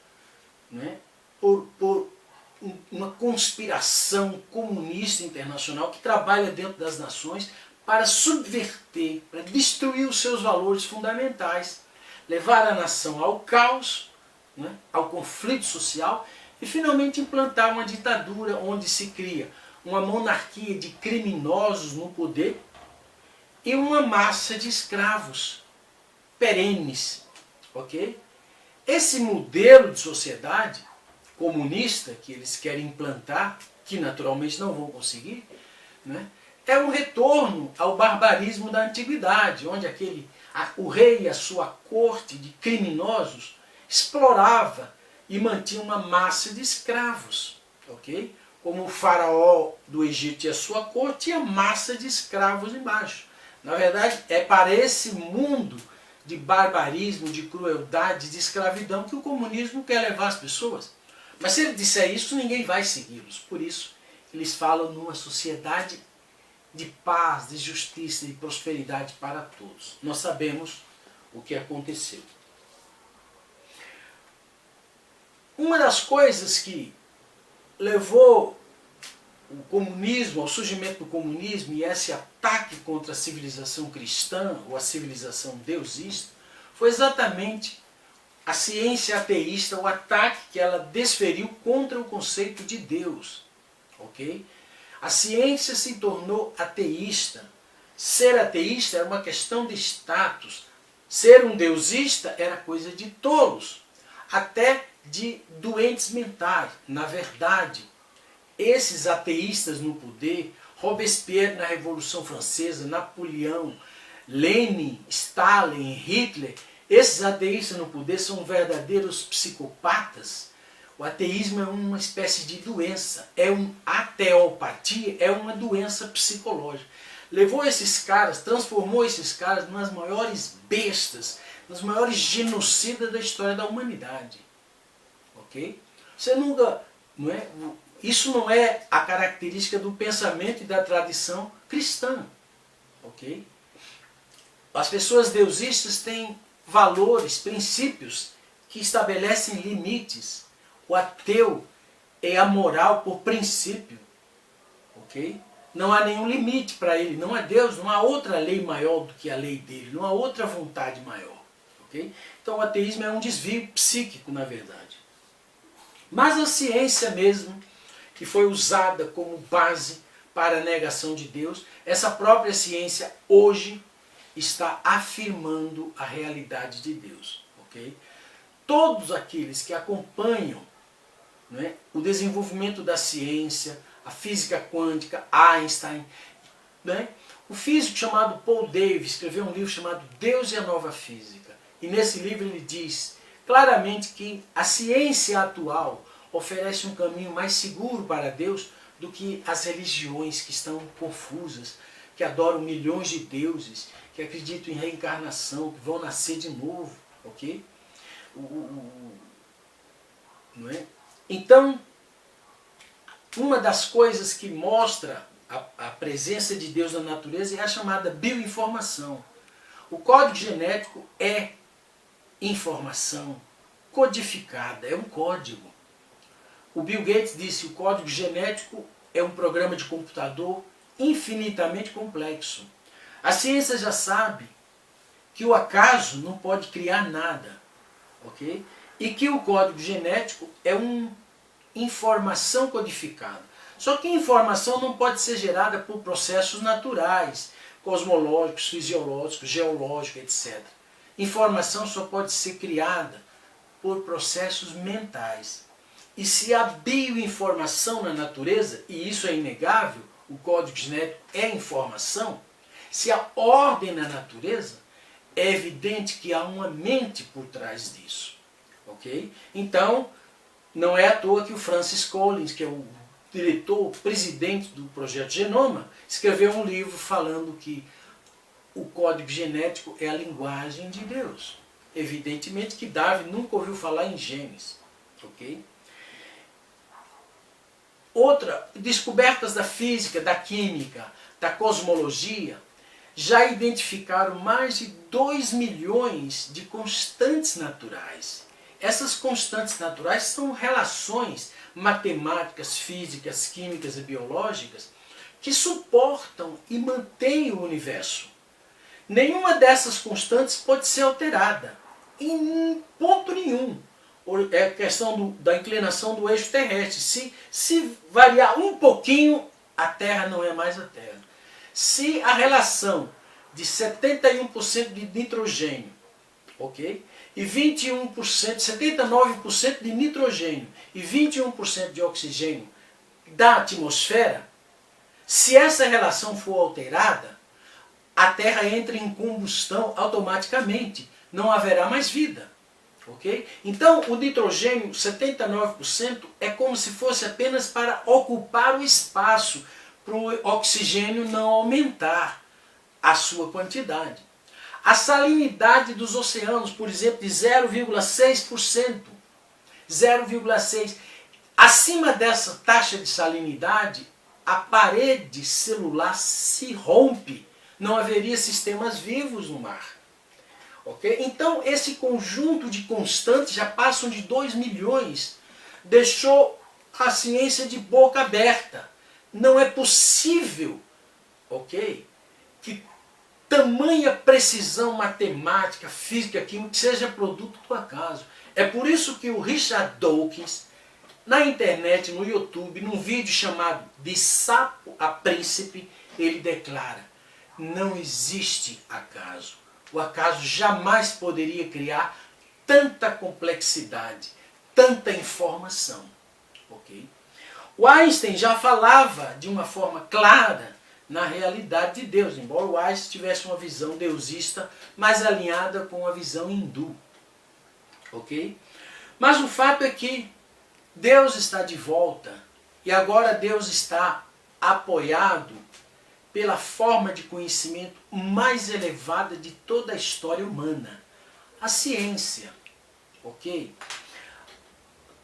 né, por uma conspiração comunista internacional que trabalha dentro das nações para subverter, para destruir os seus valores fundamentais, levar a nação ao caos, né, ao conflito social e finalmente implantar uma ditadura onde se cria uma monarquia de criminosos no poder e uma massa de escravos perenes, ok? Esse modelo de sociedade comunista que eles querem implantar, que naturalmente não vão conseguir, né, é um retorno ao barbarismo da antiguidade, onde o rei e a sua corte de criminosos explorava e mantinha uma massa de escravos, ok? Como o faraó do Egito e a sua corte tinha massa de escravos embaixo. Na verdade, é para esse mundo de barbarismo, de crueldade, de escravidão que o comunismo quer levar as pessoas. Mas se ele disser isso, ninguém vai segui-los. Por isso, eles falam numa sociedade de paz, de justiça e de prosperidade para todos. Nós sabemos o que aconteceu. Uma das coisas que levou o comunismo, ao surgimento do comunismo e esse ataque contra a civilização cristã ou a civilização deusista, foi exatamente a ciência ateísta, o ataque que ela desferiu contra o conceito de Deus. Ok? A ciência se tornou ateísta. Ser ateísta era uma questão de status. Ser um deusista era coisa de tolos, até de doentes mentais. Na verdade, esses ateístas no poder, Robespierre na Revolução Francesa, Napoleão, Lenin, Stalin, Hitler, esses ateístas no poder são verdadeiros psicopatas. O ateísmo é uma espécie de doença, a ateopatia é uma doença psicológica. Levou esses caras, transformou esses caras nas maiores bestas, nas maiores genocidas da história da humanidade. Ok? Você nunca, não é? Isso não é a característica do pensamento e da tradição cristã. Ok? As pessoas deusistas têm valores, princípios que estabelecem limites. O ateu é amoral por princípio. Ok? Não há nenhum limite para ele, não há Deus, não há outra lei maior do que a lei dele, não há outra vontade maior. Ok? Então o ateísmo é um desvio psíquico, na verdade. Mas a ciência mesmo, que foi usada como base para a negação de Deus, essa própria ciência hoje está afirmando a realidade de Deus. Okay? Todos aqueles que acompanham, né, o desenvolvimento da ciência, a física quântica, Einstein, né, o físico chamado Paul Davies escreveu um livro chamado Deus e a Nova Física. E nesse livro ele diz claramente que a ciência atual oferece um caminho mais seguro para Deus do que as religiões que estão confusas, que adoram milhões de deuses, que acreditam em reencarnação, que vão nascer de novo. Ok? Não é? Então, uma das coisas que mostra a presença de Deus na natureza é a chamada bioinformação. O código genético é informação codificada, é um código. O Bill Gates disse que o código genético é um programa de computador infinitamente complexo. A ciência já sabe que o acaso não pode criar nada, ok? E que o código genético é uma informação codificada. Só que a informação não pode ser gerada por processos naturais, cosmológicos, fisiológicos, geológicos, etc. informação só pode ser criada por processos mentais. E se há bioinformação na natureza, e isso é inegável, o código genético é informação, se há ordem na natureza, é evidente que há uma mente por trás disso. Ok? Então, não é à toa que o Francis Collins, que é o diretor, o presidente do Projeto Genoma, escreveu um livro falando que o código genético é a linguagem de Deus. Evidentemente que Darwin nunca ouviu falar em genes. Ok? Outra, descobertas da física, da química, da cosmologia, já identificaram mais de 2 milhões de constantes naturais. Essas constantes naturais são relações matemáticas, físicas, químicas e biológicas que suportam e mantêm o universo. Nenhuma dessas constantes pode ser alterada, em ponto nenhum. É a questão da inclinação do eixo terrestre. Se variar um pouquinho, a Terra não é mais a Terra. Se a relação de 71% de nitrogênio, ok? E 21%, 79% de nitrogênio e 21% de oxigênio da atmosfera, se essa relação for alterada, a Terra entra em combustão automaticamente. Não haverá mais vida. Okay? Então, o nitrogênio, 79%, é como se fosse apenas para ocupar o espaço, para o oxigênio não aumentar a sua quantidade. A salinidade dos oceanos, por exemplo, de 0,6%. 0,6%. Acima dessa taxa de salinidade, a parede celular se rompe. Não haveria sistemas vivos no mar. Okay? Então, esse conjunto de constantes já passam de 2 milhões. Deixou a ciência de boca aberta. Não é possível, ok, que tamanha precisão matemática, física, química seja produto do acaso. É por isso que o Richard Dawkins, na internet, no YouTube, num vídeo chamado De Sapo a Príncipe, ele declara: não existe acaso. O acaso jamais poderia criar tanta complexidade, tanta informação. Okay? O Einstein já falava de uma forma clara na realidade de Deus, embora o Einstein tivesse uma visão deusista mais alinhada com a visão hindu. Ok? Mas o fato é que Deus está de volta e agora Deus está apoiado pela forma de conhecimento mais elevada de toda a história humana, a ciência. Ok?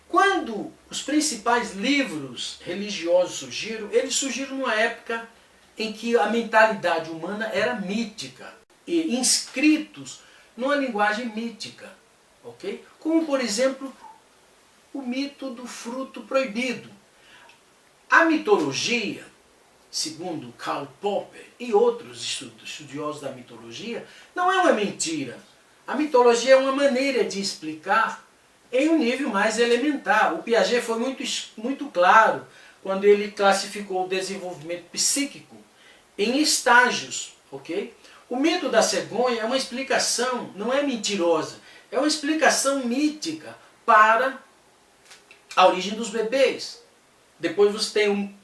Quando os principais livros religiosos surgiram, eles surgiram numa época em que a mentalidade humana era mítica e inscritos numa linguagem mítica. Ok? Como, por exemplo, o mito do fruto proibido. A mitologia, segundo Karl Popper e outros estudiosos da mitologia, não é uma mentira. A mitologia é uma maneira de explicar em um nível mais elementar. O Piaget foi muito claro quando ele classificou o desenvolvimento psíquico em estágios. Ok? O mito da cegonha é uma explicação, não é mentirosa, é uma explicação mítica para a origem dos bebês. Depois você tem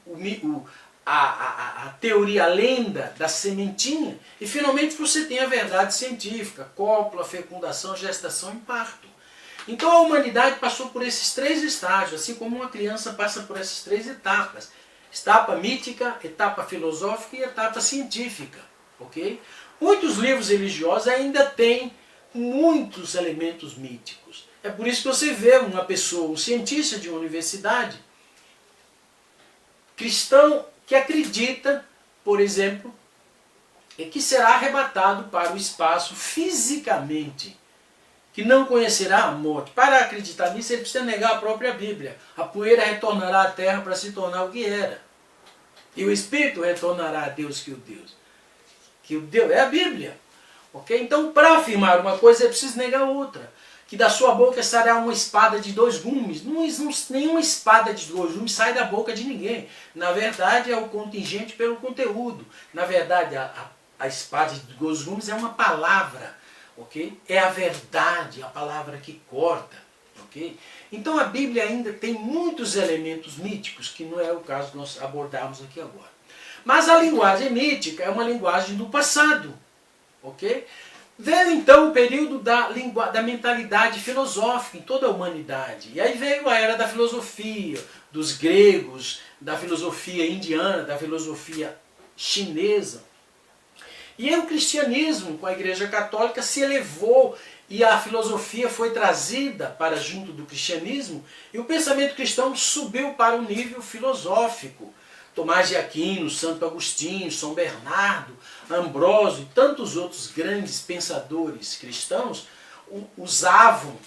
a teoria, a lenda da sementinha, e finalmente você tem a verdade científica: cópula, fecundação, gestação e parto. Então a humanidade passou por esses 3 estágios, assim como uma criança passa por essas 3 etapas: etapa mítica, etapa filosófica e etapa científica. Ok? Muitos livros religiosos ainda têm muitos elementos míticos. É por isso que você vê uma pessoa, um cientista de uma universidade, cristão, que acredita, por exemplo, que será arrebatado para o espaço fisicamente, que não conhecerá a morte. Para acreditar nisso, ele precisa negar a própria Bíblia. A poeira retornará à terra para se tornar o que era. E o Espírito retornará a Deus que o Deus. Que o Deus é a Bíblia. Okay? Então, para afirmar uma coisa, é preciso negar outra. Que da sua boca sairá uma espada de 2 gumes. Nenhuma espada de 2 gumes sai da boca de ninguém. Na verdade, é o contingente pelo conteúdo. Na verdade, a espada de 2 gumes é uma palavra. ok? É a verdade, a palavra que corta, ok? Então a Bíblia ainda tem muitos elementos míticos, que não é o caso de nós abordarmos aqui agora. Mas a linguagem mítica é uma linguagem do passado, ok? Veio então o período da mentalidade filosófica em toda a humanidade. E aí veio a era da filosofia, dos gregos, da filosofia indiana, da filosofia chinesa. E aí o cristianismo, com a Igreja Católica, se elevou e a filosofia foi trazida para junto do cristianismo e o pensamento cristão subiu para um nível filosófico. Tomás de Aquino, Santo Agostinho, São Bernardo, Ambrósio e tantos outros grandes pensadores cristãos usavam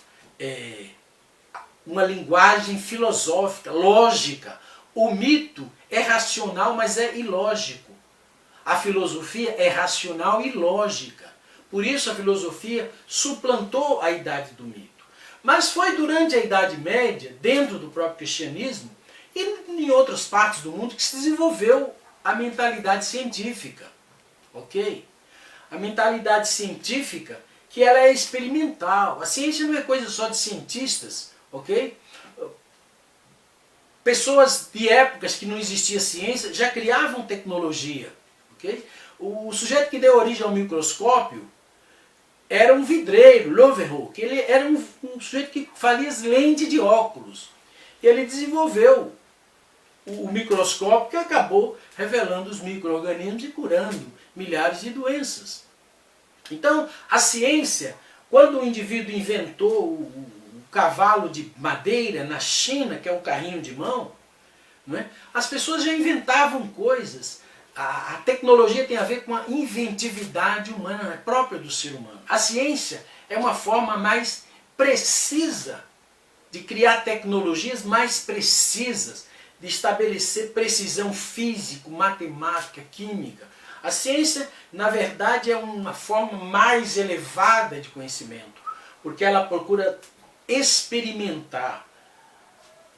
uma linguagem filosófica, lógica. O mito é racional, mas é ilógico. A filosofia é racional e lógica. Por isso a filosofia suplantou a idade do mito. Mas foi durante a Idade Média, dentro do próprio cristianismo, e em outras partes do mundo que se desenvolveu a mentalidade científica, ok? A mentalidade científica, que ela é experimental. A ciência não é coisa só de cientistas, ok? Pessoas de épocas que não existia ciência já criavam tecnologia, ok? O sujeito que deu origem ao microscópio era um vidreiro, Leeuwenhoek, que ele era um sujeito que fazia lentes de óculos. E ele desenvolveu o microscópio que acabou revelando os micro-organismos e curando milhares de doenças. Então, a ciência, quando o indivíduo inventou o cavalo de madeira na China, que é um carrinho de mão, não é? As pessoas já inventavam coisas. A tecnologia tem a ver com a inventividade humana, própria do ser humano. A ciência é uma forma mais precisa de criar tecnologias mais precisas, de estabelecer precisão física, matemática, química. A ciência, na verdade, é uma forma mais elevada de conhecimento, porque ela procura experimentar,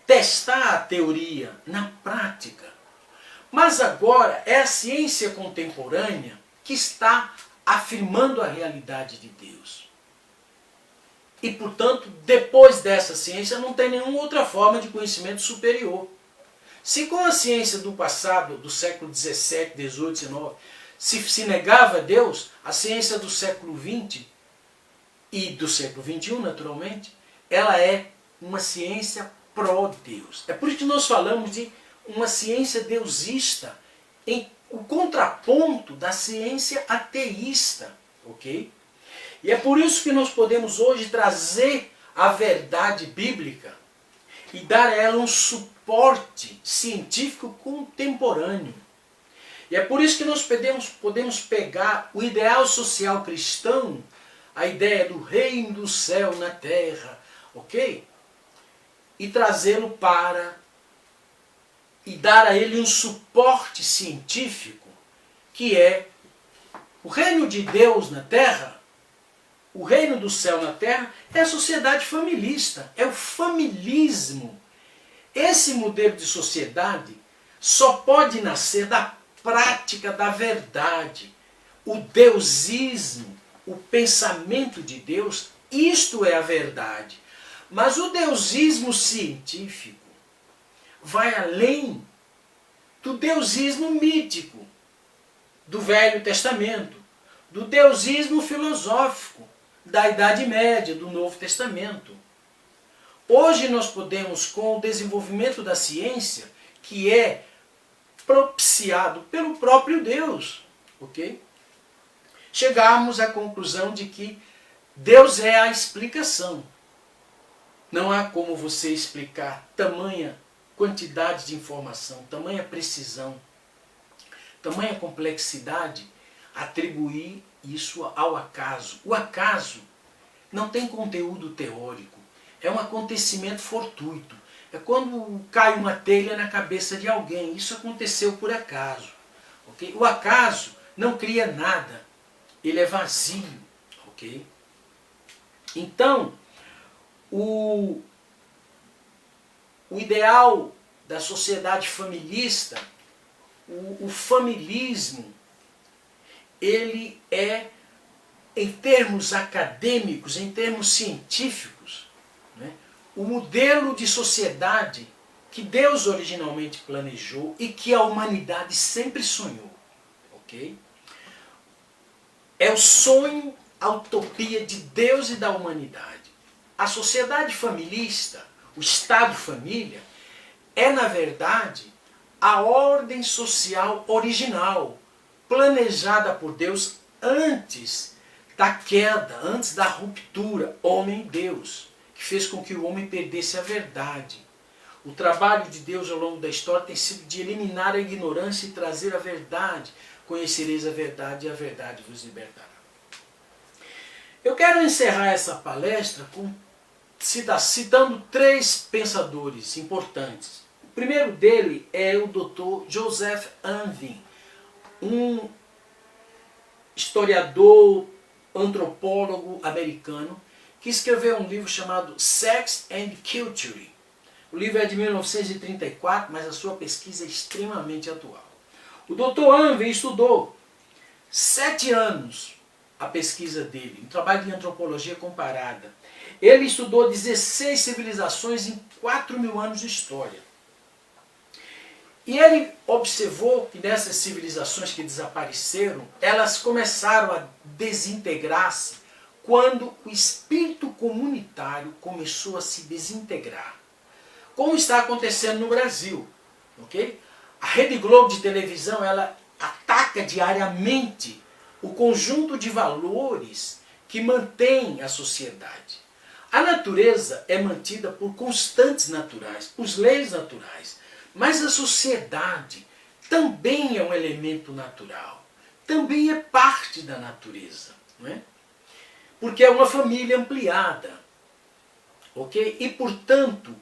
testar a teoria na prática. Mas agora é a ciência contemporânea que está afirmando a realidade de Deus. E, portanto, depois dessa ciência não tem nenhuma outra forma de conhecimento superior. Se com a ciência do passado, do século XVII, XVIII, XIX, se negava a Deus, a ciência do século XX e do século XXI, naturalmente, ela é uma ciência pró-Deus. É por isso que nós falamos de uma ciência deusista, em o contraponto da ciência ateísta, ok? E é por isso que nós podemos hoje trazer a verdade bíblica e dar a ela um suporte científico contemporâneo. E é por isso que nós podemos pegar o ideal social cristão, a ideia do reino do céu na terra, ok? E trazê-lo para e dar a ele um suporte científico, que é o reino de Deus na terra, o reino do céu na terra, é a sociedade familista, é o familismo. Esse modelo de sociedade só pode nascer da prática da verdade. O deusismo, o pensamento de Deus, isto é a verdade. Mas o deusismo científico vai além do deusismo mítico do Velho Testamento, do deusismo filosófico da Idade Média, do Novo Testamento. Hoje nós podemos, com o desenvolvimento da ciência, que é propiciado pelo próprio Deus, ok? Chegarmos à conclusão de que Deus é a explicação. Não há como você explicar tamanha quantidade de informação, tamanha precisão, tamanha complexidade, atribuir isso ao acaso. O acaso não tem conteúdo teórico, é um acontecimento fortuito. É quando cai uma telha na cabeça de alguém, isso aconteceu por acaso. Okay? O acaso não cria nada, ele é vazio. Okay? Então, o ideal da sociedade familista, o familismo, ele é em termos acadêmicos, em termos científicos, né, o modelo de sociedade que Deus originalmente planejou e que a humanidade sempre sonhou. Ok? É o sonho, a utopia de Deus e da humanidade. A sociedade familista, o Estado família, é na verdade a ordem social original, planejada por Deus antes da queda, antes da ruptura homem-Deus, que fez com que o homem perdesse a verdade. O trabalho de Deus ao longo da história tem sido de eliminar a ignorância e trazer a verdade. Conhecereis a verdade e a verdade vos libertará. Eu quero encerrar essa palestra citando 3 pensadores importantes. O primeiro dele é o Dr. Joseph Anvin, um historiador, antropólogo americano, que escreveu um livro chamado Sex and Culture. O livro é de 1934, mas a sua pesquisa é extremamente atual. O Dr. Anvin estudou 7 anos a pesquisa dele, um trabalho de antropologia comparada. Ele estudou 16 civilizações em 4.000 anos de história. E ele observou que nessas civilizações que desapareceram, elas começaram a desintegrar-se quando o espírito comunitário começou a se desintegrar. Como está acontecendo no Brasil. Okay? A Rede Globo de televisão, ela ataca diariamente o conjunto de valores que mantém a sociedade. A natureza é mantida por constantes naturais, por leis naturais. Mas a sociedade também é um elemento natural. Também é parte da natureza. Não é? Porque é uma família ampliada. Okay? E, portanto,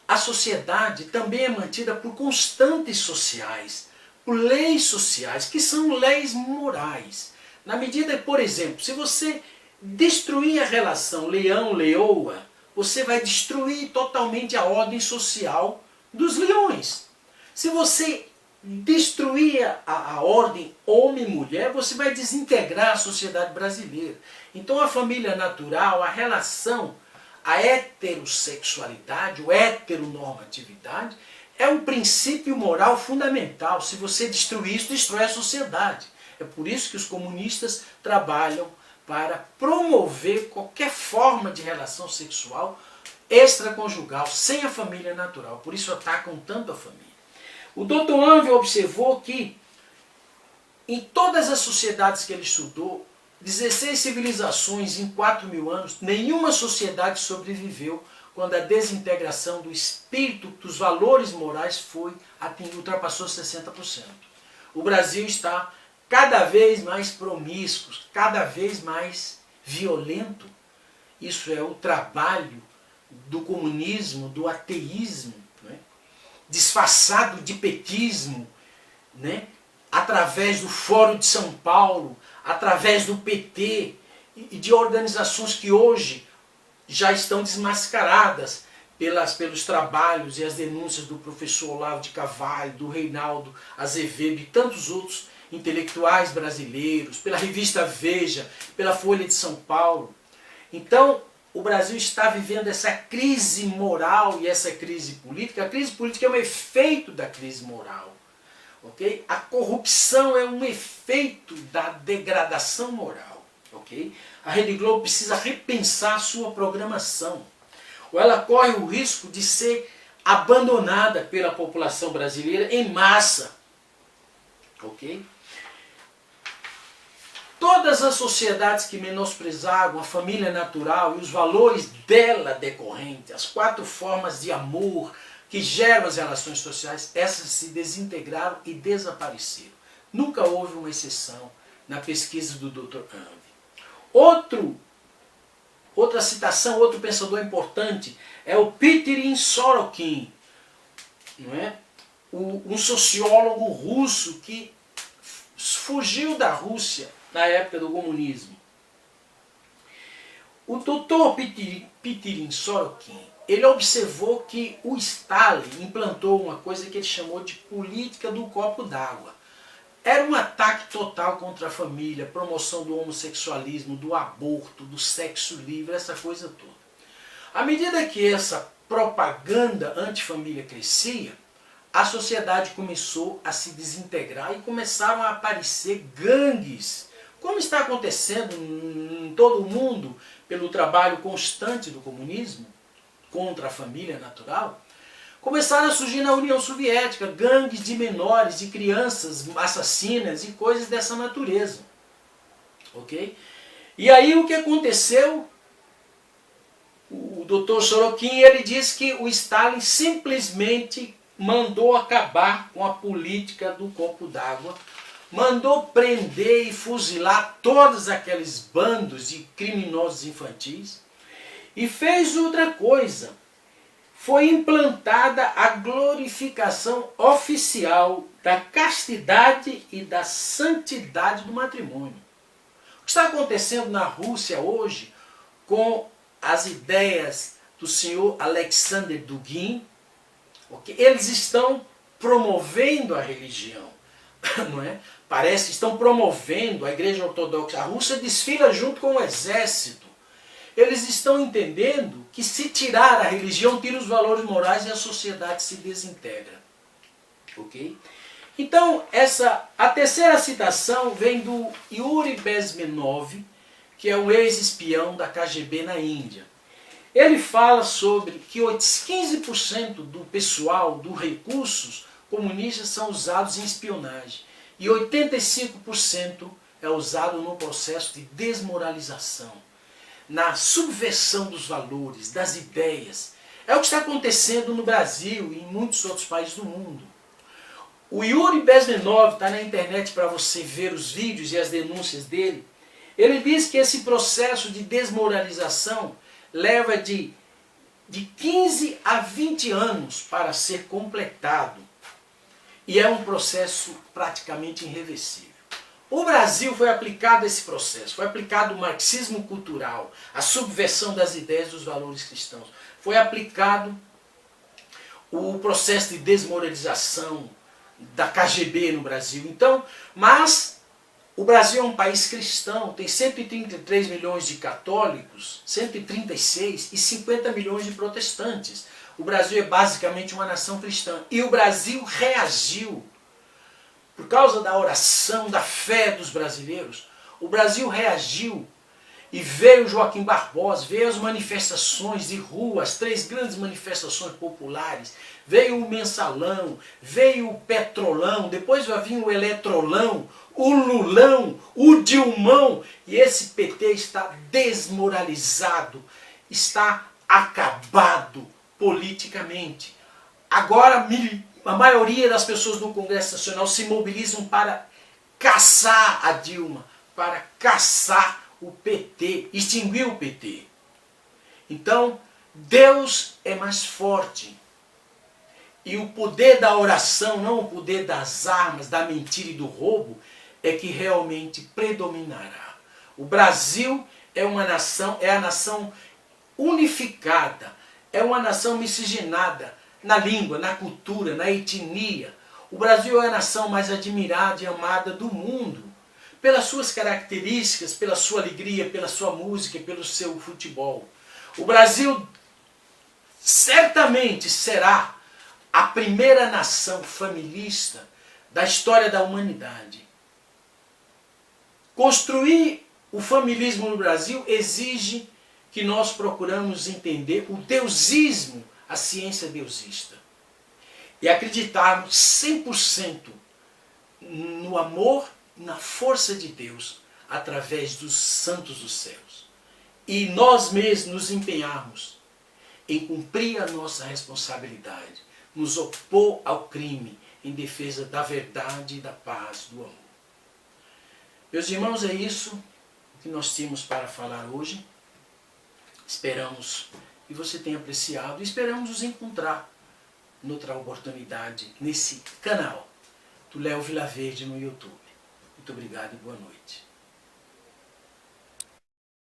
a sociedade também é mantida por constantes sociais, por leis sociais, que são leis morais. Na medida, por exemplo, se você destruir a relação leão-leoa, você vai destruir totalmente a ordem social dos leões. Se você destruir a ordem homem-mulher, você vai desintegrar a sociedade brasileira. Então a família natural, a relação, a heterossexualidade, ou heteronormatividade, é um princípio moral fundamental. Se você destruir isso, destrói a sociedade. É por isso que os comunistas trabalham para promover qualquer forma de relação sexual extraconjugal, sem a família natural. Por isso atacam tanto a família. O Dr. Anvin observou que em todas as sociedades que ele estudou, 16 civilizações em 4.000 anos, nenhuma sociedade sobreviveu quando a desintegração do espírito, dos valores morais ultrapassou 60%. O Brasil está cada vez mais promíscuo, cada vez mais violento. Isso é o trabalho do comunismo, do ateísmo, né? Disfarçado de petismo, né? Através do Fórum de São Paulo, através do PT e de organizações que hoje já estão desmascaradas pelos trabalhos e as denúncias do professor Olavo de Carvalho, do Reinaldo Azevedo e tantos outros intelectuais brasileiros, pela revista Veja, pela Folha de São Paulo. Então, o Brasil está vivendo essa crise moral e essa crise política. A crise política é um efeito da crise moral. Okay? A corrupção é um efeito da degradação moral. Okay? A Rede Globo precisa repensar a sua programação. Ou ela corre o risco de ser abandonada pela população brasileira em massa. Okay? Todas as sociedades que menosprezaram a família natural e os valores dela decorrentes, as 4 formas de amor que geram as relações sociais, essas se desintegraram e desapareceram. Nunca houve uma exceção na pesquisa do Dr. Anvin. Outra citação, outro pensador importante é o Piotr Sorokin, não é? Um sociólogo russo que fugiu da Rússia na época do comunismo. O Dr. Piotr Sorokin, ele observou que o Stalin implantou uma coisa que ele chamou de política do copo d'água. era um ataque total contra a família, promoção do homossexualismo, do aborto, do sexo livre, essa coisa toda. À medida que essa propaganda antifamília crescia, a sociedade começou a se desintegrar e começaram a aparecer gangues, como está acontecendo em todo o mundo pelo trabalho constante do comunismo contra a família natural. Começaram a surgir na União Soviética gangues de menores, de crianças assassinas e coisas dessa natureza. Ok? E aí o que aconteceu? O Dr. Sorokin, ele diz que o Stalin simplesmente mandou acabar com a política do copo d'água, mandou prender e fuzilar todos aqueles bandos de criminosos infantis e fez outra coisa. Foi implantada a glorificação oficial da castidade e da santidade do matrimônio. O que está acontecendo na Rússia hoje com as ideias do senhor Alexander Dugin, okay? Eles estão promovendo a religião, não é? Parece que estão promovendo a Igreja Ortodoxa. A Rússia desfila junto com o exército. Eles estão entendendo que se tirar a religião, tira os valores morais e a sociedade se desintegra. Ok? Então, a terceira citação vem do Yuri Bezmenov, que é um ex-espião da KGB na Índia. Ele fala sobre que 15% do pessoal, dos recursos comunistas são usados em espionagem e 85% é usado no processo de desmoralização, na subversão dos valores, das ideias. É o que está acontecendo no Brasil e em muitos outros países do mundo. O Yuri Bezmenov está na internet para você ver os vídeos e as denúncias dele. Ele diz que esse processo de desmoralização leva de 15 a 20 anos para ser completado. E é um processo praticamente irreversível. O Brasil foi aplicado esse processo, foi aplicado o marxismo cultural, a subversão das ideias dos valores cristãos. Foi aplicado o processo de desmoralização da KGB no Brasil. Então, mas o Brasil é um país cristão, tem 133 milhões de católicos, 136 e 50 milhões de protestantes. O Brasil é basicamente uma nação cristã. E o Brasil reagiu. Por causa da oração, da fé dos brasileiros, o Brasil reagiu e veio Joaquim Barbosa, veio as manifestações de rua, as 3 grandes manifestações populares, veio o Mensalão, veio o Petrolão, depois vai vir o Eletrolão, o Lulão, o Dilmão, e esse PT está desmoralizado, está acabado politicamente. Agora a maioria das pessoas no Congresso Nacional se mobilizam para caçar a Dilma, para caçar o PT, extinguir o PT. Então, Deus é mais forte. E o poder da oração, não o poder das armas, da mentira e do roubo, é que realmente predominará. O Brasil é uma nação, é a nação unificada, é uma nação miscigenada na língua, na cultura, na etnia. O Brasil é a nação mais admirada e amada do mundo, pelas suas características, pela sua alegria, pela sua música, pelo seu futebol. O Brasil certamente será a primeira nação familista da história da humanidade. Construir o familismo no Brasil exige que nós procuramos entender o deusismo, a ciência deusista, e acreditarmos 100% no amor e na força de Deus através dos santos dos céus. E nós mesmos nos empenharmos em cumprir a nossa responsabilidade, nos opor ao crime em defesa da verdade, da paz, do amor. Meus irmãos, é isso que nós tínhamos para falar hoje. Esperamos que você tenha apreciado e esperamos nos encontrar noutra oportunidade nesse canal do Léo Vilaverde no YouTube. Muito obrigado e boa noite.